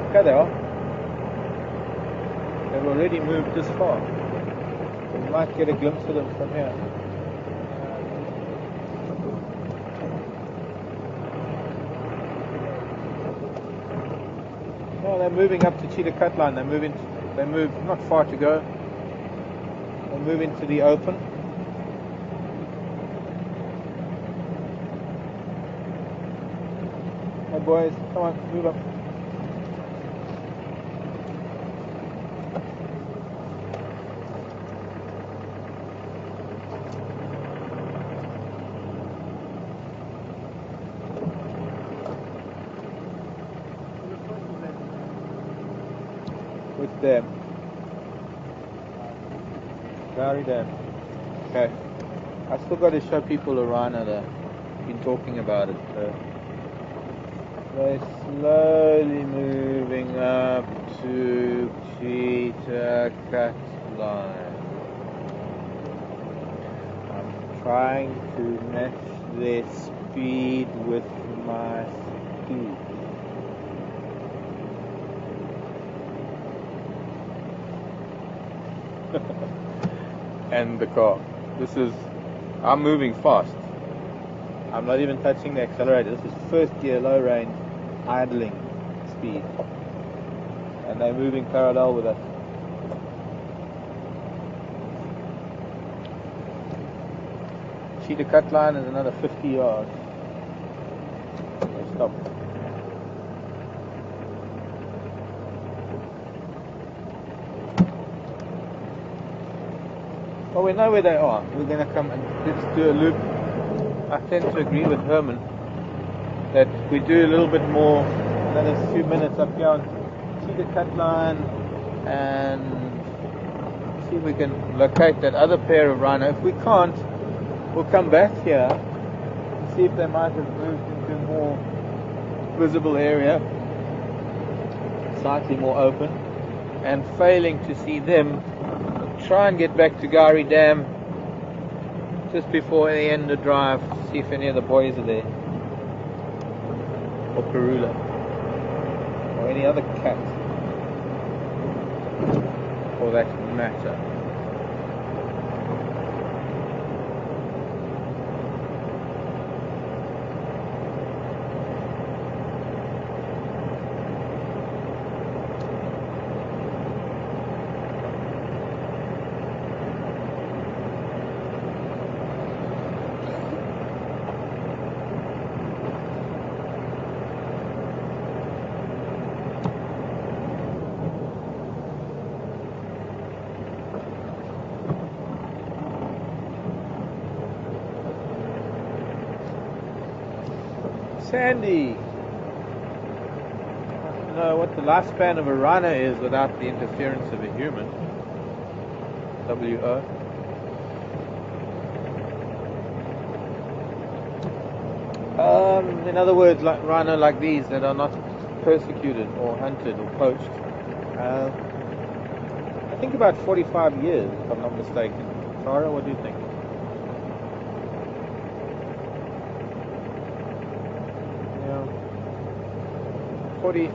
Okay, they are. They've already moved this far. We might get a glimpse of them from here. No, they're moving up to Cheetah Cut Line. They move not far to go. They move into the open. Hey boys, come on, move up. With them. Gary Dam. Okay. I still got to show people a rhino there. I've been talking about it. So they're slowly moving up to Cheetah Cut Line. I'm trying to match their speed with my speed. And the car. I'm moving fast. I'm not even touching the accelerator. This is first gear, low range, idling speed. And they're moving parallel with us. Cheetah Cut Line is another 50 yards. Stop. Well, we know where they are. We're going to come and let's do a loop. I tend to agree with Herman that we do a little bit more, another few minutes up here on Cheetah Cut Line and see if we can locate that other pair of rhino. If we can't, we'll come back here and see if they might have moved into a more visible area, slightly more open, and failing to see them, try and get back to Gari Dam just before they end the drive to see if any of the boys are there, or Karula, or any other cat for that matter. Sandy. I don't know what the lifespan of a rhino is without the interference of a human. WO. In other words, like rhino like these that are not persecuted or hunted or poached. I think about 45 years, if I'm not mistaken. Tara, what do you think?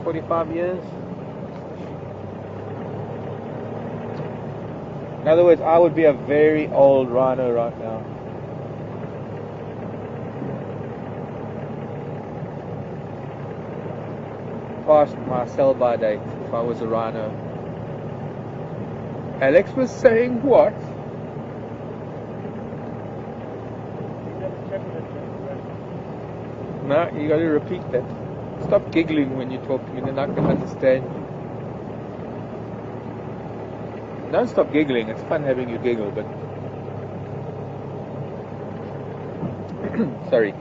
45 years. In other words, I would be a very old rhino right now. past my sell-by date if I was a rhino. Alex was saying what? No, you got to repeat that. Stop giggling when you talk to me, then I can understand you. Don't stop giggling, it's fun having you giggle, but... Sorry.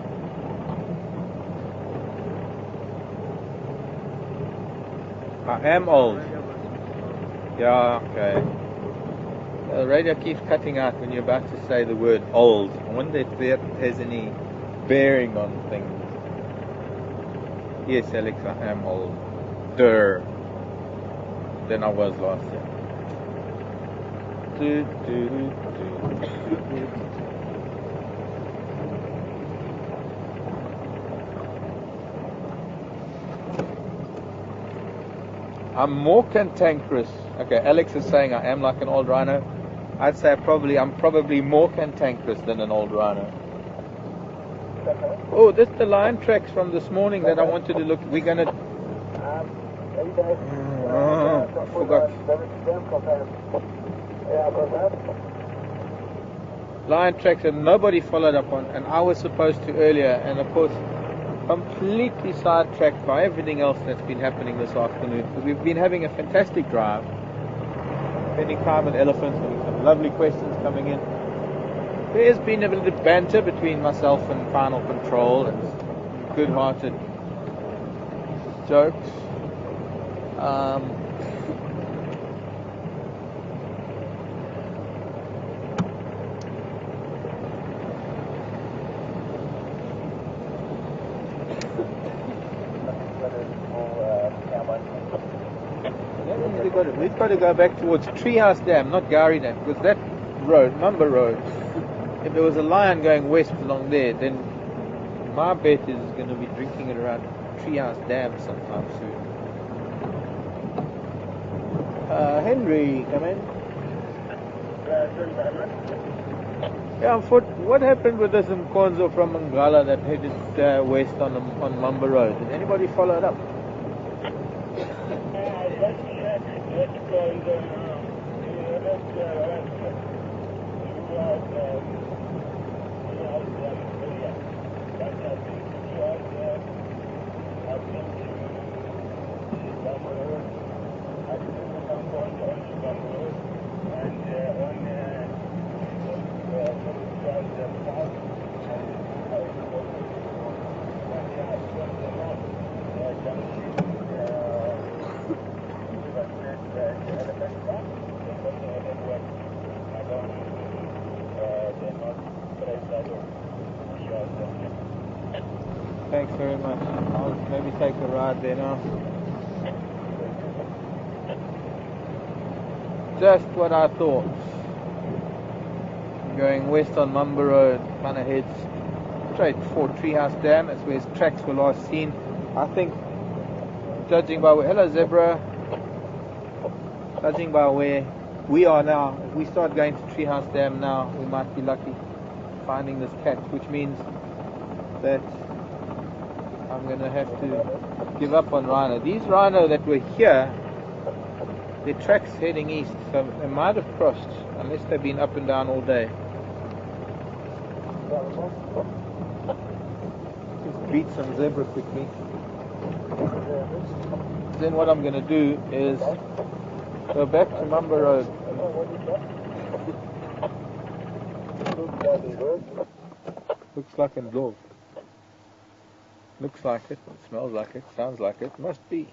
I am old. Yeah, okay. The radio keeps cutting out when you're about to say the word old. I wonder if that has any bearing on things. Yes, Alex, I am older than I was last year. I'm more cantankerous. Okay, Alex is saying I am like an old rhino. I'd say I'm probably more cantankerous than an old rhino. Oh, this is the lion tracks from this morning that I wanted to look. We're gonna. I forgot. Lion tracks and nobody followed up on, and I was supposed to earlier, and of course, completely sidetracked by everything else that's been happening this afternoon. We've been having a fantastic drive, spending time with elephants, having some lovely questions coming in. There's been a little banter between myself and Final Control and good-hearted jokes. We've got to go back towards Treehouse Dam, not Gowrie Dam, because that road, Mumba Road, if there was a lion going west along there, then my bet is it's going to be drinking it around Treehouse Dam sometime soon. Henry, come in. Yeah, what happened with this Mkonzo from Mangala that headed west on Mumba Road? Did anybody follow it up? Thanks very much. I'll maybe take a ride there now. Just what I thought. Going west on Mumba Road, kind of heads straight for Treehouse Dam. That's where his tracks were last seen. I think, judging by where, hello zebra, judging by where we are now, if we start going to Treehouse Dam now, we might be lucky finding this cat, which means that I'm going to have to give up on rhino. These rhino that were here, their tracks heading east, so they might have crossed, unless they've been up and down all day. Just beat some zebra quickly. Then what I'm going to do is go back to Mumba Road. Looks like a dog. Looks like it, smells like it, sounds like it, must be.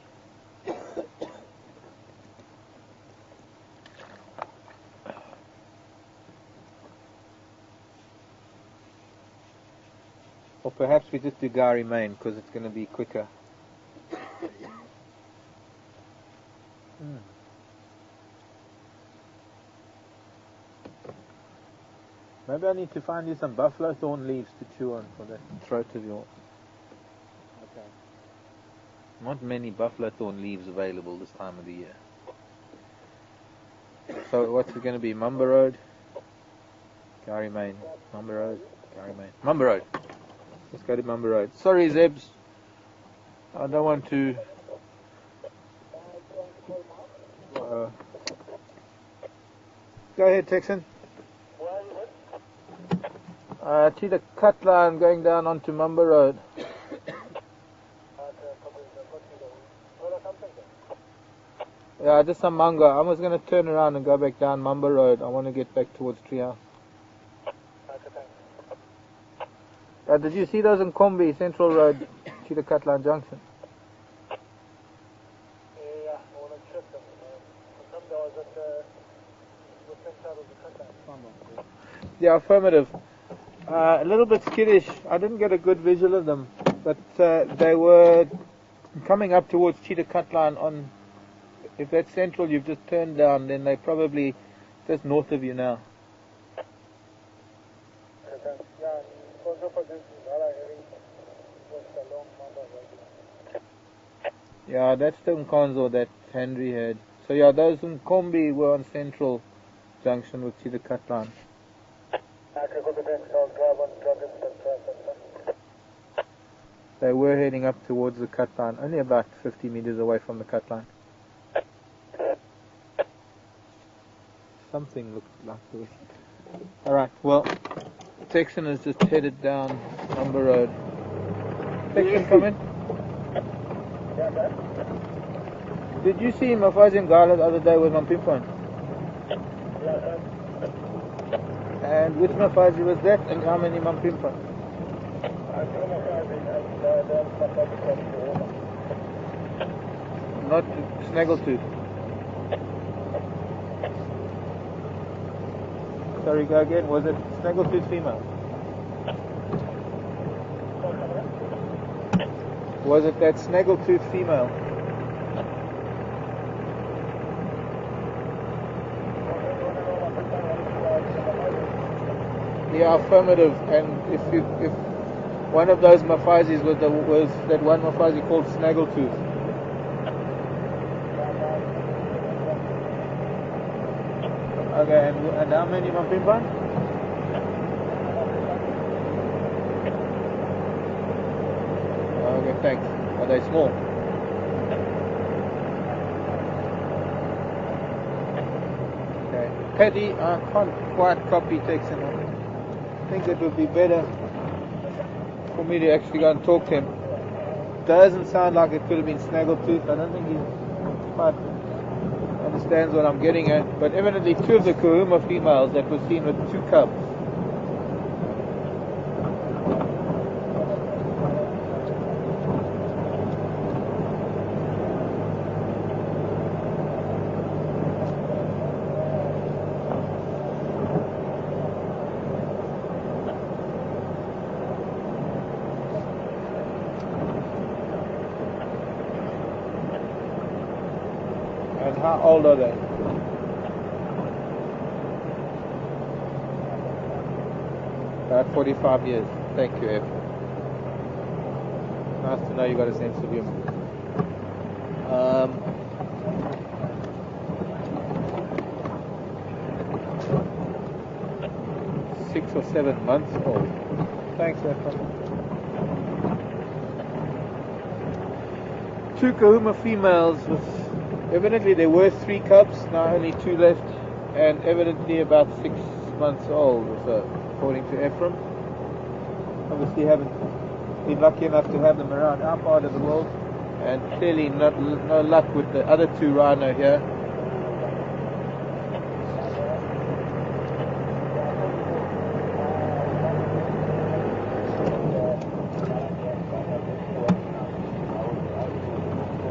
Or perhaps we just do Gowrie Main because it's going to be quicker. Maybe I need to find you some buffalo thorn leaves to chew on for that throat of yours. Okay. Not many buffalo thorn leaves available this time of the year. So what's it going to be? Mumba Road? Gowrie Main. Mumba Road? Gowrie Main. Mumba Road. Let's go to Mumba Road. Sorry, Zebs. I don't want to Go ahead, Texan. To the cut line going down onto Mumba Road. Yeah, just some manga. I was going to turn around and go back down Mumba Road. I want to get back towards Treehouse. Did you see those in Kombi, Central Road, to the cut line junction? Yeah, I want to check them. Some there was at the side of the cut line. Yeah, affirmative. A little bit skittish. I didn't get a good visual of them, but they were coming up towards Cheetah Cut Line on. If that's central, you've just turned down, then they're probably just north of you now. Yeah, that's the Nkonzo that Henry had. So yeah, those Nkombi were on Central Junction with Cheetah Cut Line. They were heading up towards the cut line, only about 50 meters away from the cut line. Something looked like this. Alright, well, Texan has just headed down Number Road. Texan, come in. Did you see Mafazi and Gala the other day with Mampimpon? And which Mafazi was that, and how many Mampimpon? Not Snaggletooth. Sorry, go again. Was it Snaggletooth female? Was it that Snaggletooth female? Yeah, affirmative. And if one of those Mafazis was that one Mafazi called Snaggletooth. Okay, and how many Mampimpan? Okay, thanks. Are they small? Okay. Paddy, I can't quite copy text and I think it would be better for me to actually go and talk to him. Doesn't sound like it could have been Snaggletooth. I don't think he quite understands what I'm getting at. But evidently two of the Kahuma females that were seen with two cubs. How old are they? About 45 years. Thank you, Ed. Nice to know you got a sense of humor. 6 or 7 months old. Thanks, Efron. Two Kahuma females with. Evidently there were 3 cubs, now only 2 left, and evidently about 6 months old or so, according to Ephraim. Obviously haven't been lucky enough to have them around our part of the world, and clearly no luck with the other 2 rhino here.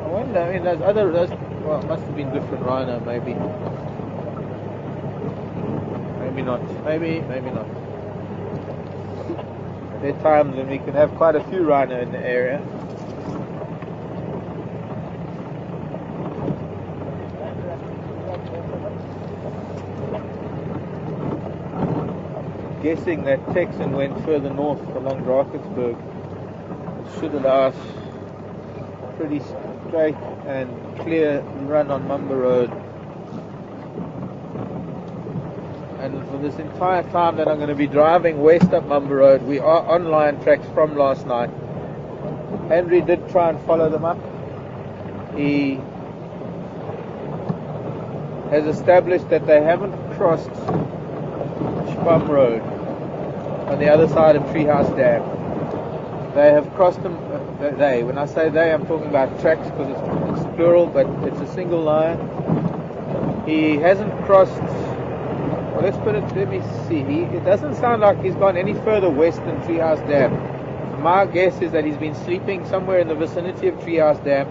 I wonder, I mean, those well, it must have been different rhino, maybe. Maybe not. Maybe not. There are times when we can have quite a few rhino in the area. Guessing that Texan went further north along Drakensberg. It should allow us pretty straight and clear run on Mumba Road. And for this entire time that I'm going to be driving west up Mumba Road, we are on line tracks from last night. Henry did try and follow them up. He has established that they haven't crossed Spum Road on the other side of Treehouse Dam. They have crossed them, when I say they, I'm talking about tracks because it's plural, but it's a single line. He hasn't crossed, well, let me see, it doesn't sound like he's gone any further west than Treehouse Dam. My guess is that he's been sleeping somewhere in the vicinity of Treehouse Dam.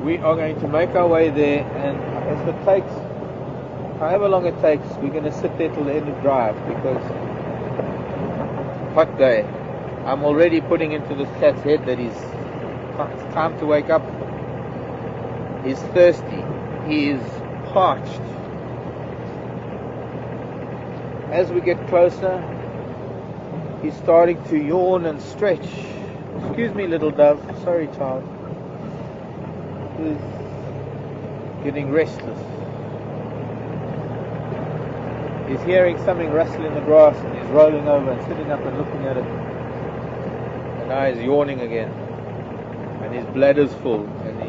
We are going to make our way there, and if it takes, however long it takes, we're going to sit there till the end of drive, because hot day. I'm already putting into this cat's head that it's time to wake up. He's thirsty. He is parched. As we get closer, he's starting to yawn and stretch. Excuse me, little dove. Sorry, child. He's getting restless. He's hearing something rustle in the grass, and he's rolling over and sitting up and looking at it. And now he's yawning again. And his bladder's full, and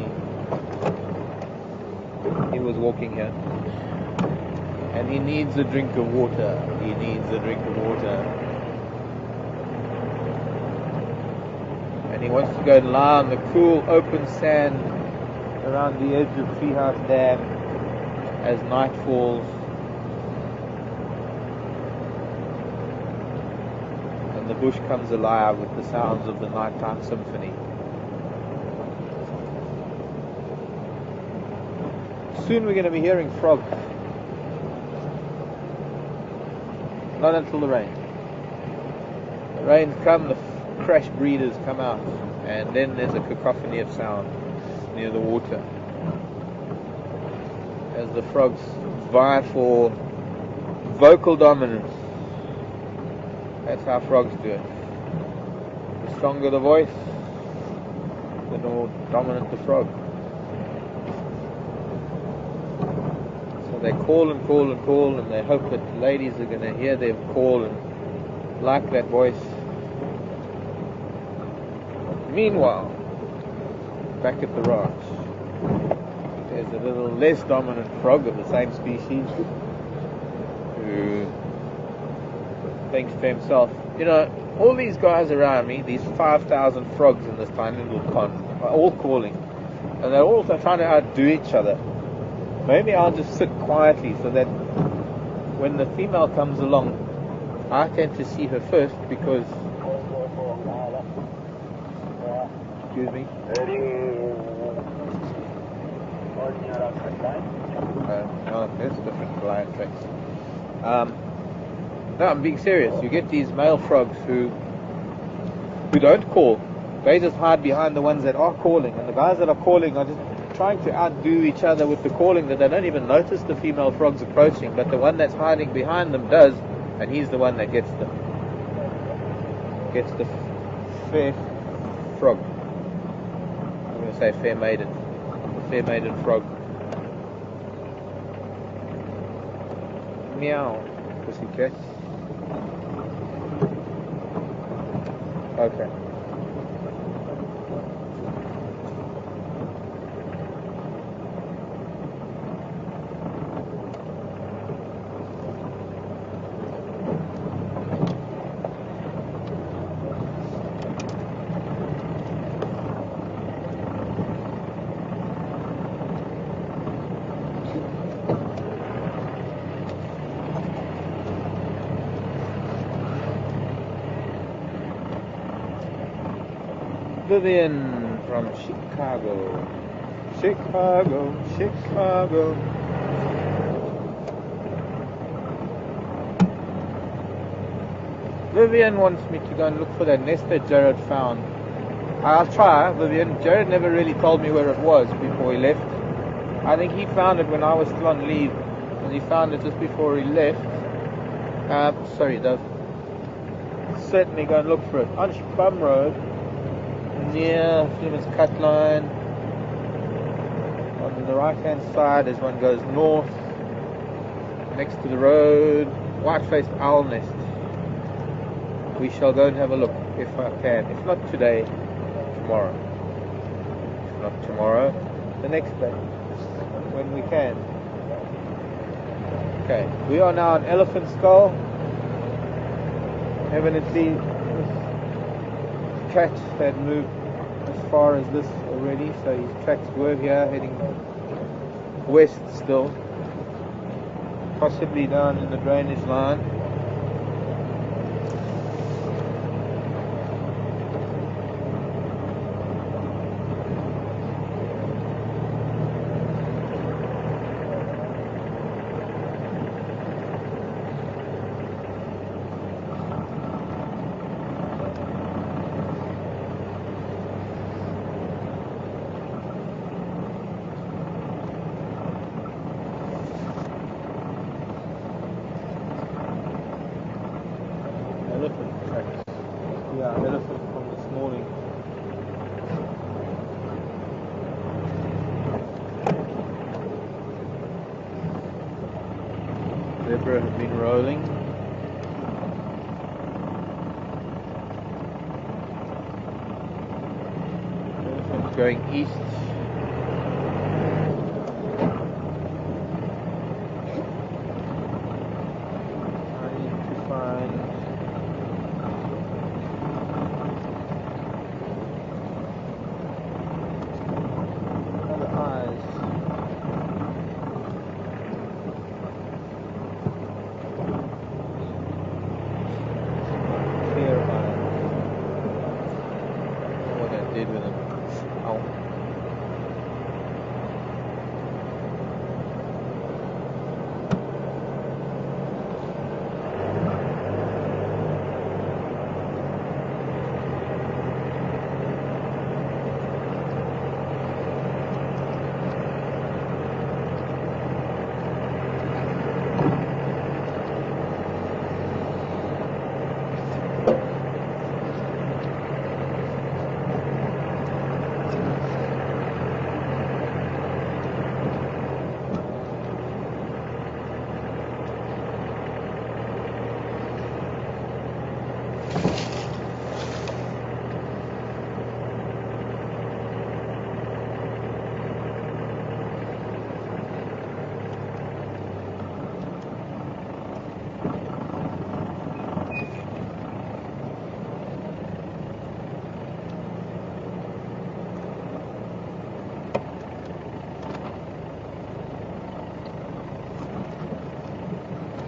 he was walking here. And he needs a drink of water. He needs a drink of water. And he wants to go and lie on the cool, open sand around the edge of Treehouse Dam as night falls. And the bush comes alive with the sounds of the nighttime symphony. Soon we're going to be hearing frogs. Not until the rain. The rains come, the crash breeders come out, and then there's a cacophony of sound near the water as the frogs vie for vocal dominance. That's how frogs do it. The stronger the voice, the more dominant the frog. So they call and call and call, and they hope that ladies are going to hear them call and like that voice. Meanwhile, back at the ranch, there's a little less dominant frog of the same species who thinks to himself, you know, all these guys around me, these 5,000 frogs in this tiny little pond, are all calling, and they're all trying to outdo each other. Maybe I'll just sit quietly so that when the female comes along, I tend to see her first because... Excuse me? No, that's different to lion tracks. No, I'm being serious. You get these male frogs who don't call. They just hide behind the ones that are calling, and the guys that are calling are just trying to outdo each other with the calling that they don't even notice the female frogs approaching, but the one that's hiding behind them does, and he's the one that gets the fair frog. I'm going to say fair maiden frog. Meow, pussycat. Okay. Vivian from Chicago. Vivian wants me to go and look for that nest that Jared found. I'll try, Vivian. Jared never really told me where it was before he left. I think he found it when I was still on leave, and he found it just before he left. Sorry, Dove. Certainly go and look for it. On Spum Road, near Fleming's Cut Line, on the right hand side as one goes north, next to the road, white-faced owl nest. We shall go and have a look if I can. If not today, tomorrow. If not tomorrow, the next day, when we can. Okay, we are now on Elephant Skull. Evidently, this cat had moved as far as this already, so his tracks were here, heading west still, possibly down in the drainage line. Elephant tracks. Yeah, elephant from this morning. Zebra have been rolling. Elephant going east. I need to find other eyes. Clear eyes. I don't know what I did with them. Ow.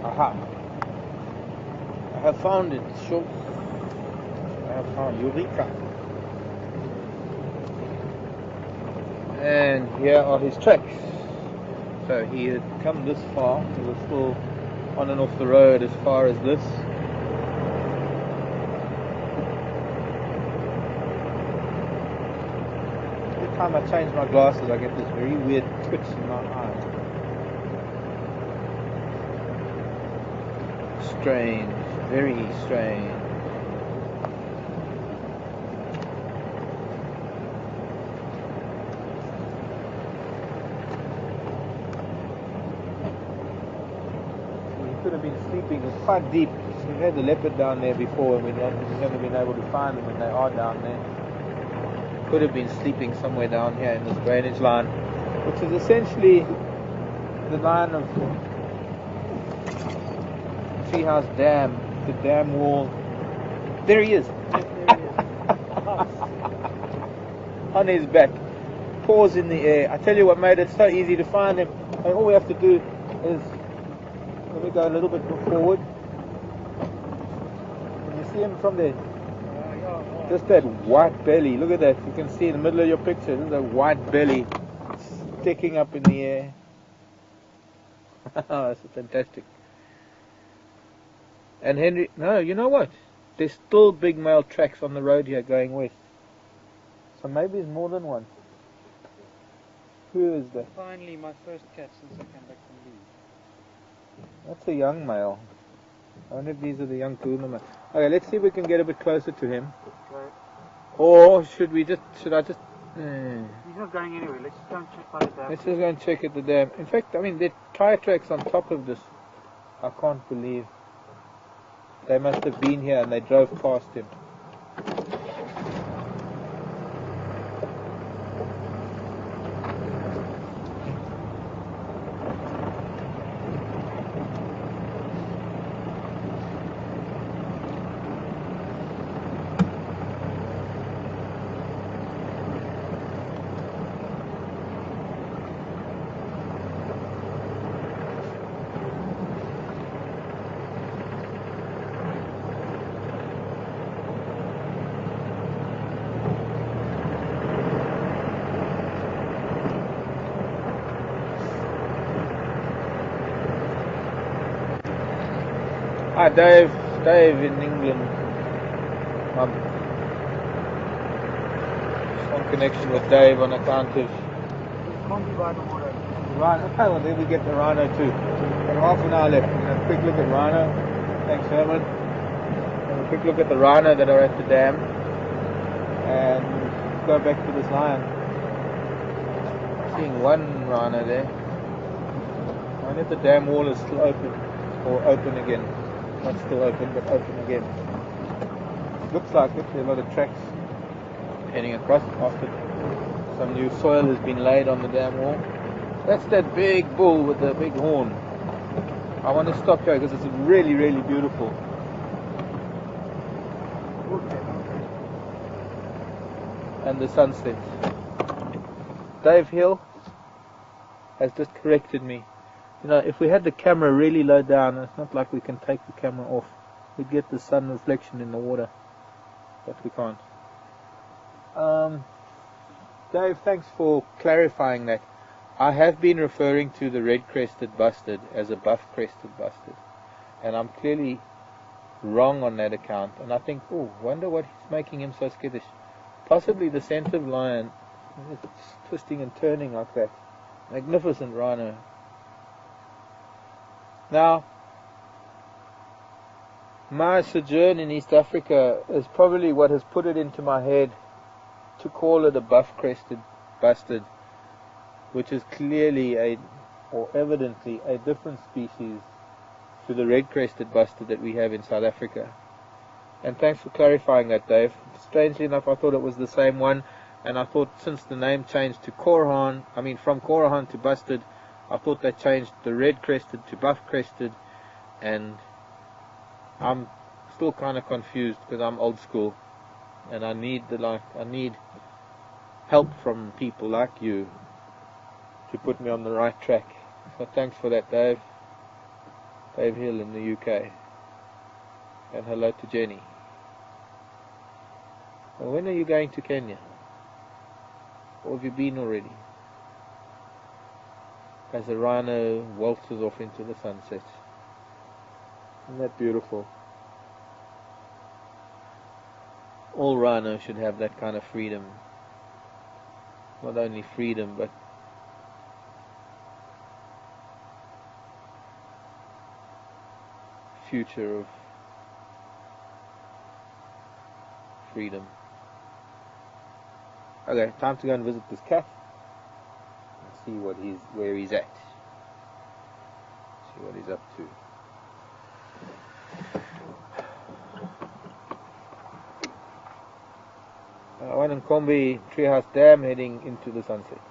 Aha! I have found it, Schultz. I have found Eureka. And here are his tracks. So he had come this far. He was still on and off the road as far as this. Every time I change my glasses, I get this very weird twitch in my eye. Strange, very strange. He could have been sleeping. It's quite deep. We've had the leopard down there before, and we've never been able to find them when they are down there. Could have been sleeping somewhere down here in this drainage line, which is essentially the line of Treehouse Dam, the dam wall. There he is. On his back, paws in the air. I tell you what, mate, it's so easy to find him. And all we have to do is, let me go a little bit forward. Can you see him from there? Just that white belly. Look at that. You can see in the middle of your picture. There's a white belly sticking up in the air. That's fantastic. And Henry, no, you know what? There's still big male tracks on the road here going west. So maybe there's more than one. Who is that? Finally, my first cat since I came back from leave. That's a young male. I wonder if these are the young cougar males. Okay, let's see if we can get a bit closer to him. Okay. Or should I just... He's not going anywhere. Let's just go and check by the dam. Let's just go and check at the dam. In fact, I mean, there are tire tracks on top of this. I can't believe. They must have been here and they drove past him. Hi Dave, Dave in England. Some connection with Dave on account of Rhino. Okay, well there we get the Rhino too. Got half an hour left. We're going to have a quick look at Rhino. Thanks Herman. Have a quick look at the Rhino that are at the dam. And go back to this lion. Seeing one Rhino there. I wonder if the dam wall is still open. Or open again. Not still open, but open again. Looks like it. There are a lot of tracks heading across after some new soil has been laid on the dam wall. That's that big bull with the big horn. I want to stop here because it's really, really beautiful. And the sunset. Dave Hill has just corrected me. You know, if we had the camera really low down, it's not like we can take the camera off. We'd get the sun reflection in the water, but we can't. Dave, thanks for clarifying that. I have been referring to the red-crested bustard as a buff-crested bustard, and I'm clearly wrong on that account. And I think, oh, wonder what is making him so skittish. Possibly the scent of lion. It's twisting and turning like that. Magnificent rhino. Now, my sojourn in East Africa is probably what has put it into my head to call it a buff-crested bustard, which is clearly or evidently a different species to the red-crested bustard that we have in South Africa. And thanks for clarifying that, Dave. Strangely enough, I thought it was the same one, and I thought since the name changed to Korahan, from Korahan to bustard, I thought they changed the red-crested to buff-crested, and I'm still kind of confused because I'm old school, and I need help from people like you to put me on the right track. So thanks for that, Dave. Dave Hill in the UK. And hello to Jenny. Well, when are you going to Kenya? Or have you been already? As the rhino waltzes off into the sunset. Isn't that beautiful? All rhinos should have that kind of freedom. Not only freedom, but future of freedom. Okay, time to go and visit this cat and see where he's at. See what he's up to. One in Kombi Treehouse Dam heading into the sunset.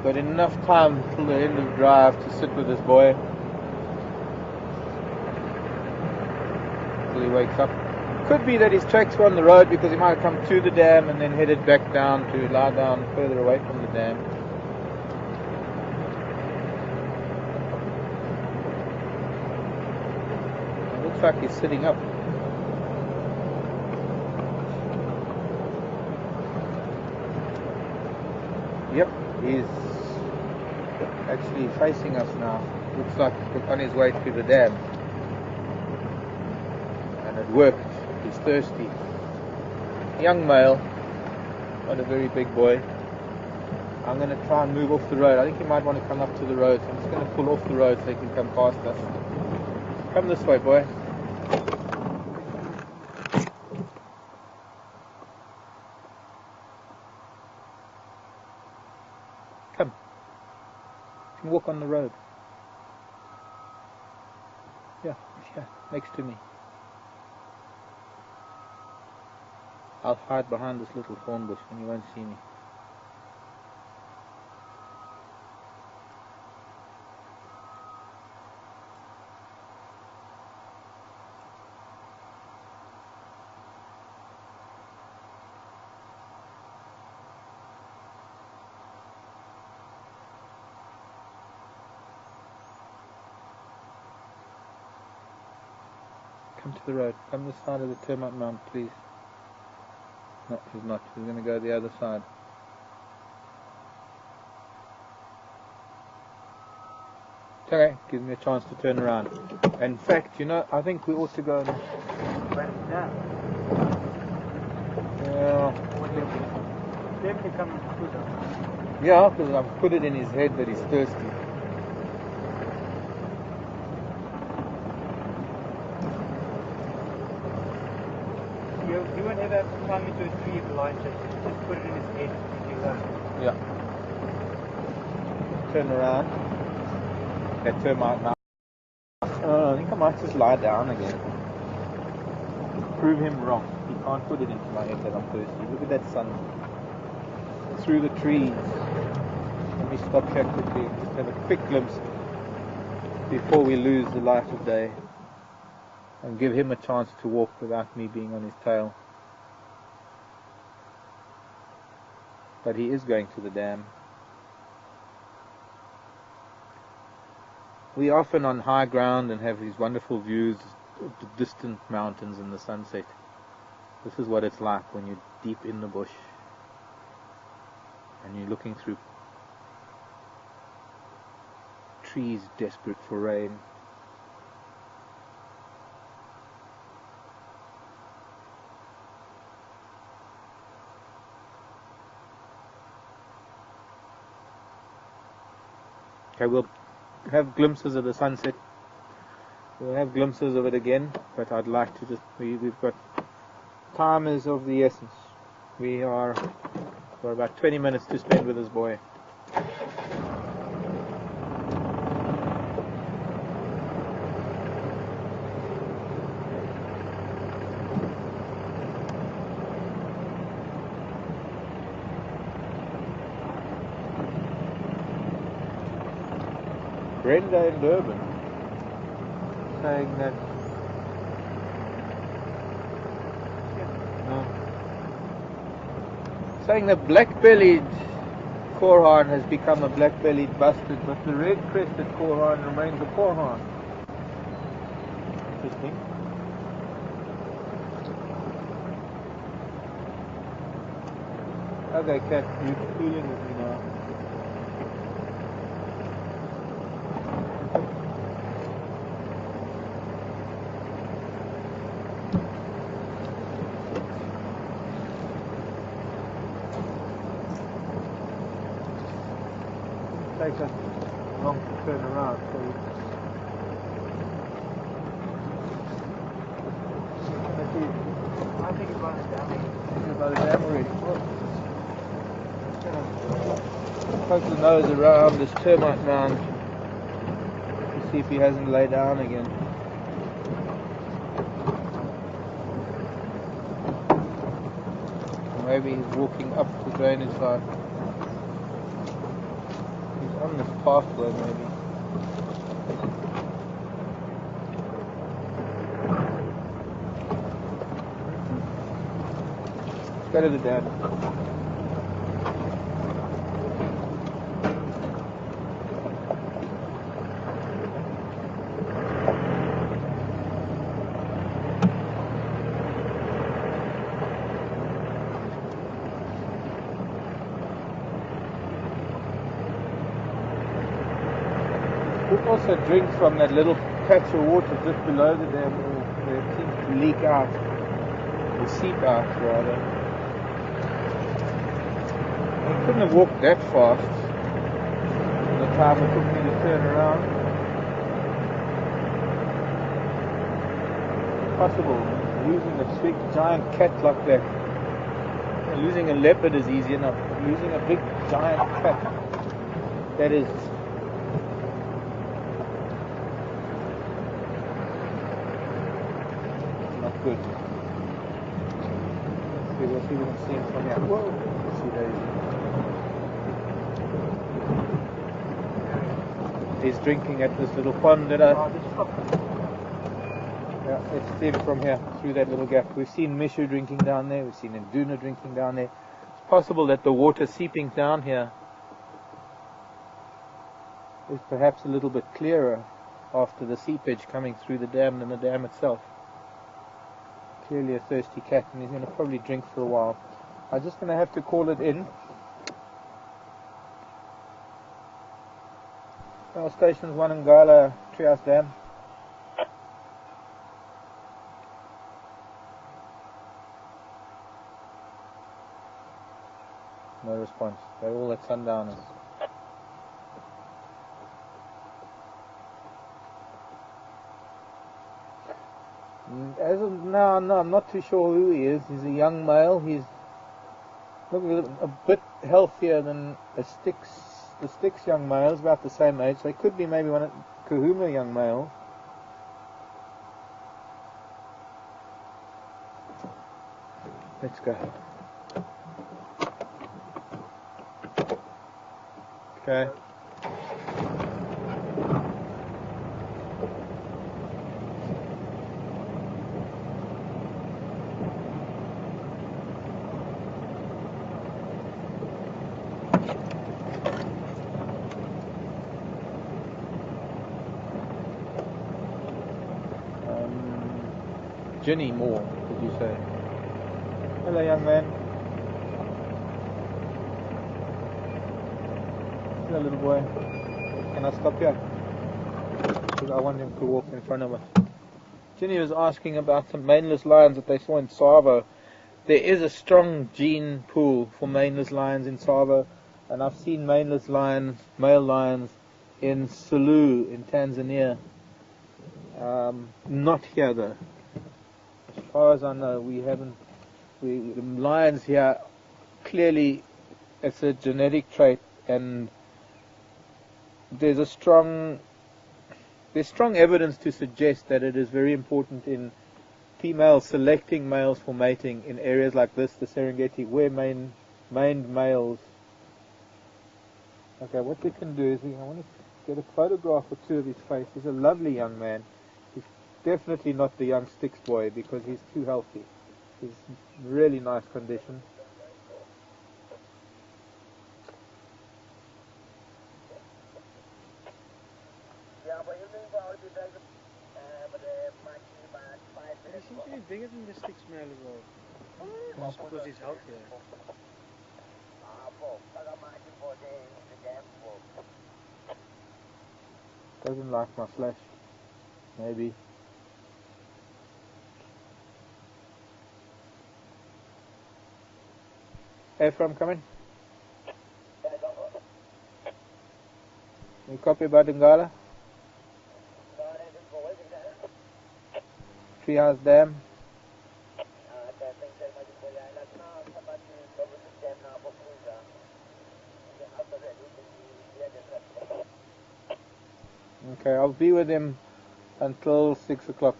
Got enough time till the end of the drive to sit with this boy till he wakes up. Could be that his tracks were on the road because he might have come to the dam and then headed back down to lie down further away from the dam. It looks like he's sitting up. Yep, he's actually facing us now. Looks like he's on his way to the dam. And it worked. He's thirsty. Young male, not a very big boy. I'm going to try and move off the road. I think he might want to come up to the road, so I'm just going to pull off the road so he can come past us. Come this way, boy. Come. You can walk on the road. Yeah, next to me. I'll hide behind this little thorn bush and you won't see me. come to the road. Come to the side of the termite mound, please. No, he's not. He's going to go the other side. Okay, gives me a chance to turn around. In fact, you know, I think we ought to go and... Yeah. Definitely come and put it. Yeah, because I've put it in his head that he's thirsty. You won't ever have to climb into a tree if the lion chases you. Just put it in his head and you go. Yeah. Turn around. That termite mound. I think I might just lie down again. Prove him wrong. He can't put it into my head that I'm thirsty. Look at that sun. Through the trees. Let me stop here quickly and just have a quick glimpse before we lose the light of day. And give him a chance to walk without me being on his tail. But he is going to the dam. We are often on high ground and have these wonderful views of the distant mountains and the sunset. This is what it's like when you're deep in the bush and you're looking through trees desperate for rain. Okay, we'll have glimpses of the sunset. We'll have glimpses of it again, but I'd like to just, we've got, time is of the essence. We are for about 20 minutes to spend with this boy. Brenda in Durban saying that saying the black-bellied korhaan has become a black-bellied bustard, but the red-crested korhaan remains a korhaan. Interesting. Okay, cat, you're fooling with me now. Takes us long to turn around, so I think it's by the dam. it's by the dam already. Poke the nose around this termite mound to see if he hasn't laid down again. Or maybe he's walking up the drainage line. On this pathway, maybe. Let's go to the dam. We also drink from that little patch of water just below the dam where it seems to leak out, or seep out rather. I couldn't have walked that fast in the time it took me to turn around. Possible, losing a big giant cat like that. Losing a leopard is easy enough. Losing a big giant cat, that is good. We'll see if we can see him from here. Whoa! See, he's drinking at this little pond that yeah, let's see him from here, through that little gap. We've seen Mishu drinking down there, we've seen Nduna drinking down there. It's possible that the water seeping down here is perhaps a little bit clearer after the seepage coming through the dam than the dam itself. Clearly a thirsty cat, and he's going to probably drink for a while. I'm just going to have to call it in. Stations 1 in Gala, Treehouse Dam. No response. They're all at sundowners. As of now, no, I'm not too sure who he is. He's a young male. He's looking a bit healthier than the Styx young males, about the same age. So he could be maybe one of the Kahuma young males. Let's go. Okay. Ginny Moore, did you say? Hello, young man. Hello, little boy. Can I stop here? Because I want him to walk in front of us. Ginny was asking about some maneless lions that they saw in Tsavo. There is a strong gene pool for maneless lions in Tsavo, and I've seen maneless lions, male lions, in Sulu in Tanzania. Not here though. As far as I know, the lions here, clearly it's a genetic trait, and there's strong evidence to suggest that it is very important in females selecting males for mating in areas like this, the Serengeti, where maned males. Okay, what we can do is I want to get a photograph or two of his face. He's a lovely young man. He's definitely not the young Styx boy because he's too healthy. He's really nice condition. He seems to be bigger than the Styx male as well. Just because he's healthier. Doesn't like my flesh. Maybe. Ephraim coming? You copy about Ngala? Treehouse Dam. Okay, I'll be with him until 6 o'clock.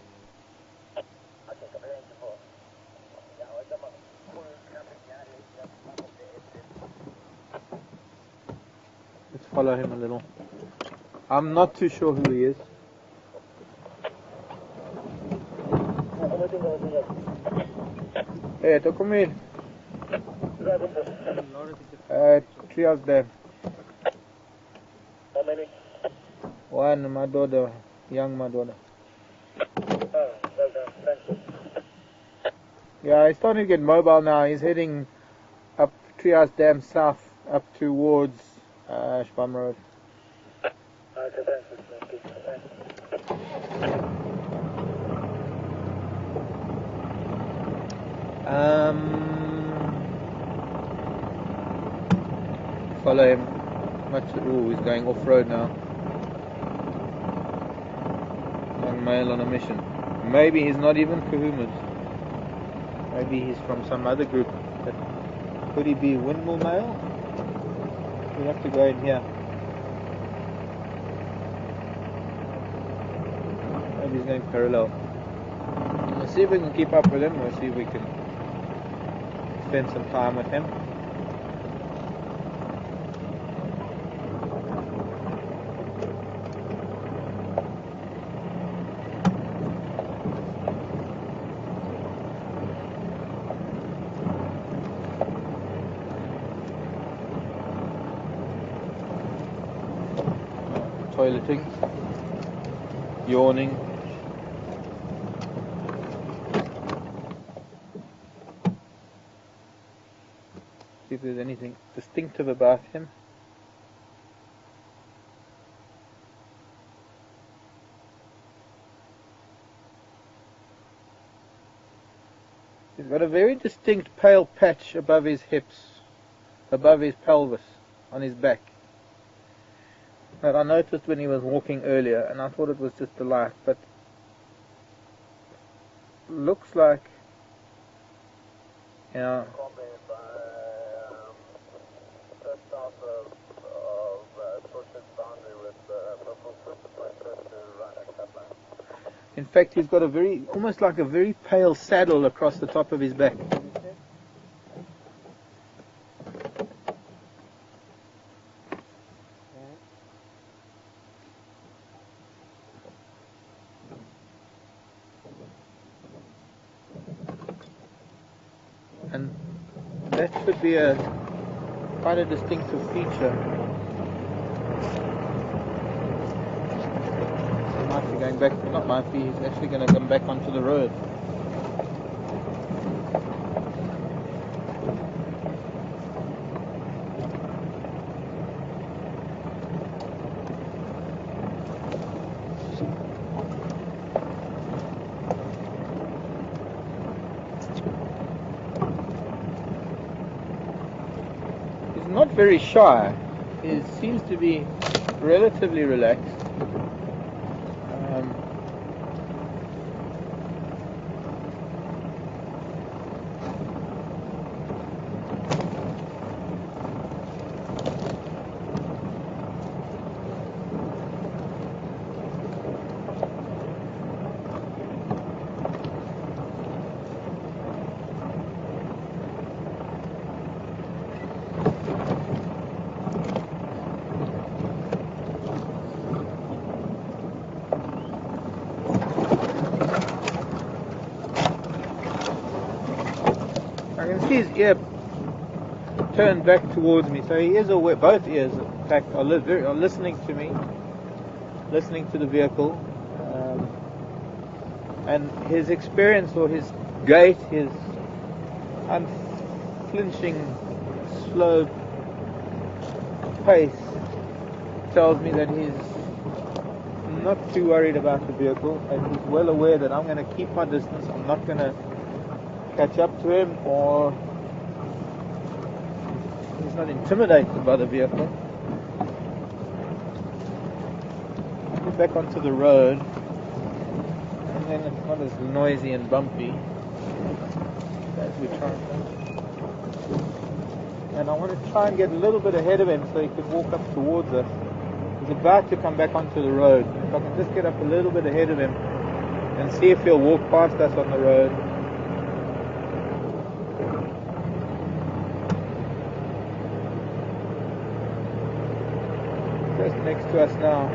Let's follow him a little. I'm not too sure who he is. Hey, come in. Treehouse Dam. How many? One, my daughter, young my daughter. Oh, well done. Thank you. Yeah, he's starting to get mobile now. He's heading up Treehouse Dam south, up towards Shpam Road. Okay, thank you. Follow him. He's going off road now. Young male on a mission. Maybe he's not even Kahumas. Maybe he's from some other group. But could he be windmill male? We have to go in here. Maybe he's going parallel. We'll see if we can keep up with him. We'll see if we can spend some time with him. Toileting, yawning. if there's anything distinctive about him. He's got a very distinct pale patch above his hips, above his pelvis, on his back, that I noticed when he was walking earlier, and I thought it was just a light, but looks like, yeah, in fact he's got a very, almost like a very pale saddle across the top of his back. And that should be quite a distinctive feature. He might be going back, not might be, he's actually going to come back onto the road. Not very shy. He seems to be relatively relaxed. I can see his ear turned back towards me, so he is aware, both ears in fact are listening to me, listening to the vehicle, and his experience, or his gait, his unflinching slow pace tells me that he's not too worried about the vehicle, and he's well aware that I'm going to keep my distance. I'm not going to catch up to him, or he's not intimidated by the vehicle. Get back onto the road, and then it's not as noisy and bumpy as we try. And I want to try and get a little bit ahead of him so he can walk up towards us. He's about to come back onto the road. If I can just get up a little bit ahead of him and see if he'll walk past us on the road. Just next to us now.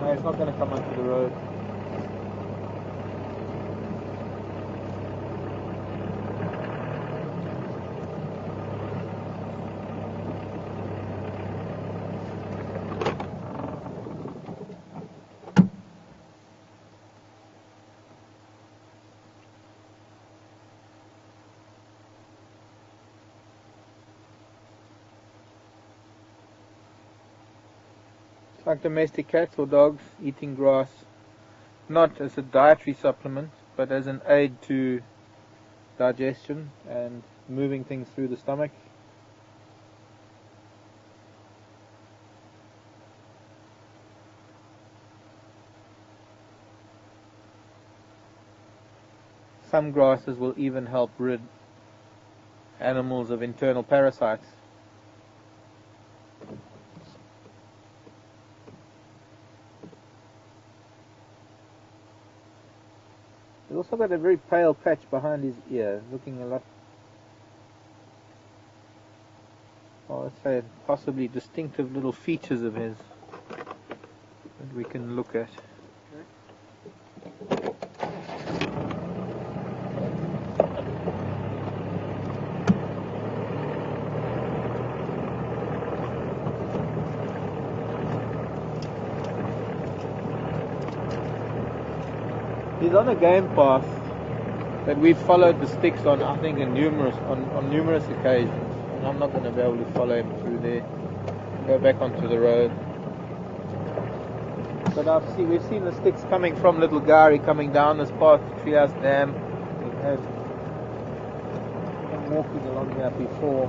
No, he's not going to come onto the road. Like domestic cats or dogs eating grass, not as a dietary supplement, but as an aid to digestion and moving things through the stomach. Some grasses will even help rid animals of internal parasites. He's also got a very pale patch behind his ear, looking a lot, well, let's say possibly distinctive little features of his that we can look at. He's on a game path that we've followed the sticks on, I think, on numerous occasions, and I'm not going to be able to follow him through there. Go back onto the road. But we've seen the sticks coming from Little Gary, coming down this path to Treehouse Dam. We've had them walking along here before.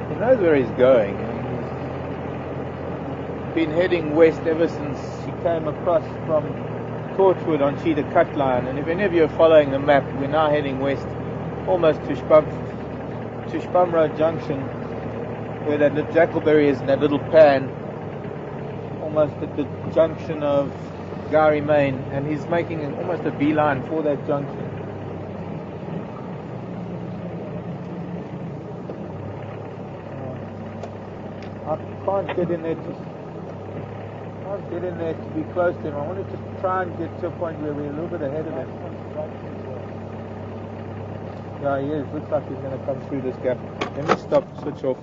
He knows where he's going. He's been heading west ever since he came across from Torchwood on Cheetah Cut Line, and if any of you are following the map, we're now heading west almost to Spam Road Junction, where that little Jackalberry is in that little pan, almost at the junction of Gary Main, and he's making almost a beeline for that junction. I can't get in there to be close to him. I want to just try and get to a point where we're a little bit ahead of him. Yeah, he is. Looks like he's going to come through this gap. Let me stop, switch off.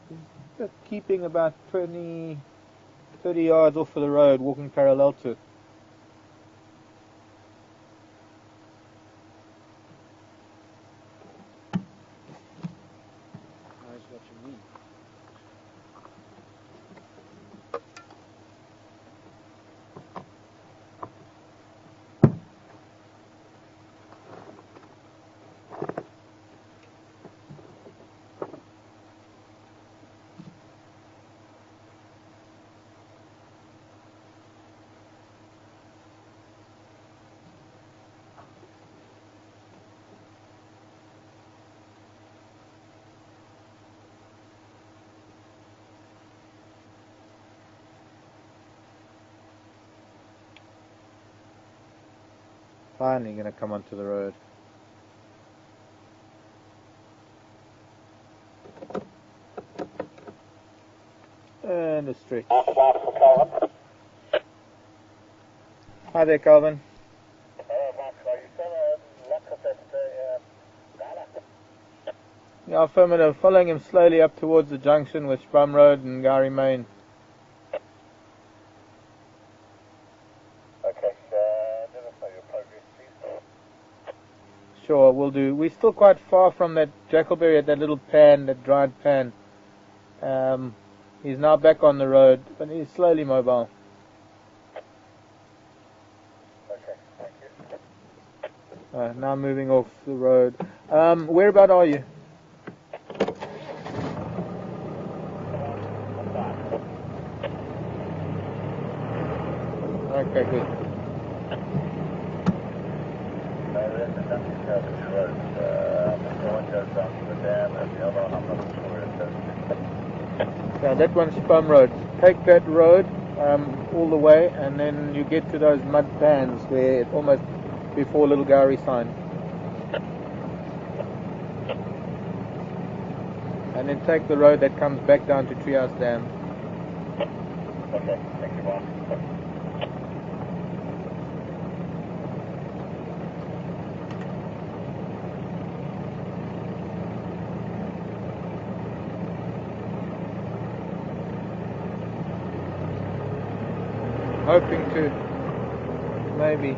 He's just keeping about 20, 30 yards off of the road, walking parallel to it. Finally going to come onto the road. And a stretch. Hi there, Calvin. Yeah, affirmative. Following him slowly up towards the junction with Sprum Road and Gary Main. Sure, we'll do. We're still quite far from that Jackalberry at that little pan, that dried pan. He's now back on the road, but he's slowly mobile. Okay, thank you. Now moving off the road. Whereabout are you? Okay, good. Yeah, that one's Spum Road. Take that road all the way, and then you get to those mud pans where it's almost before Little Gary sign. And then take the road that comes back down to Treehouse Dam. Okay, thank you, Mark. Hoping to, maybe,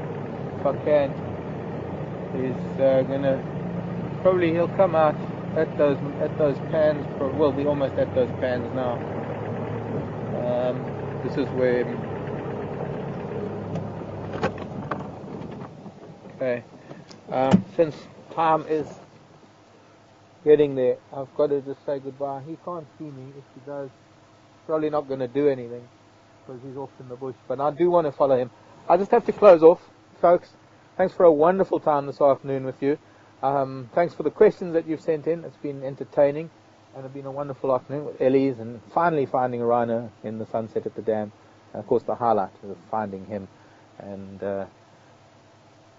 if I can, he's gonna, probably he'll come out at those pans, well, we're almost at those pans now. This is where Okay. Since time is getting there, I've got to just say goodbye. He can't see me. If he does, probably not going to do anything because he's off in the bush. But I do want to follow him. I just have to close off, folks. Thanks for a wonderful time this afternoon with you. Thanks for the questions that you've sent in. It's been entertaining, and it's been a wonderful afternoon with Ellie's and finally finding a rhino in the sunset at the dam. And of course, the highlight was finding him. And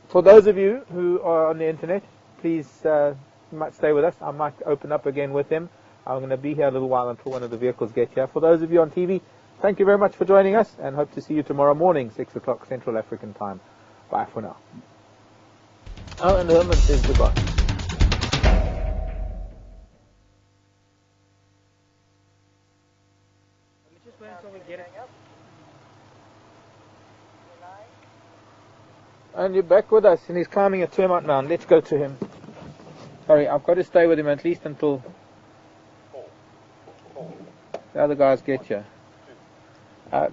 for those of you who are on the internet, please you might stay with us. I might open up again with him. I'm going to be here a little while until one of the vehicles get here. For those of you on TV, thank you very much for joining us, and hope to see you tomorrow morning, 6 o'clock Central African time. Bye for now. Oh, and Herman says goodbye. Just wait until we get it. And you're back with us, and he's climbing a termite mound. Let's go to him. Sorry, I've got to stay with him at least until the other guys get you.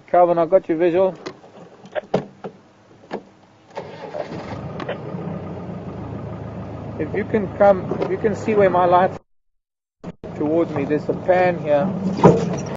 Calvin, I've got your visual. If you can come, if you can see where my light's towards me, there's a pan here.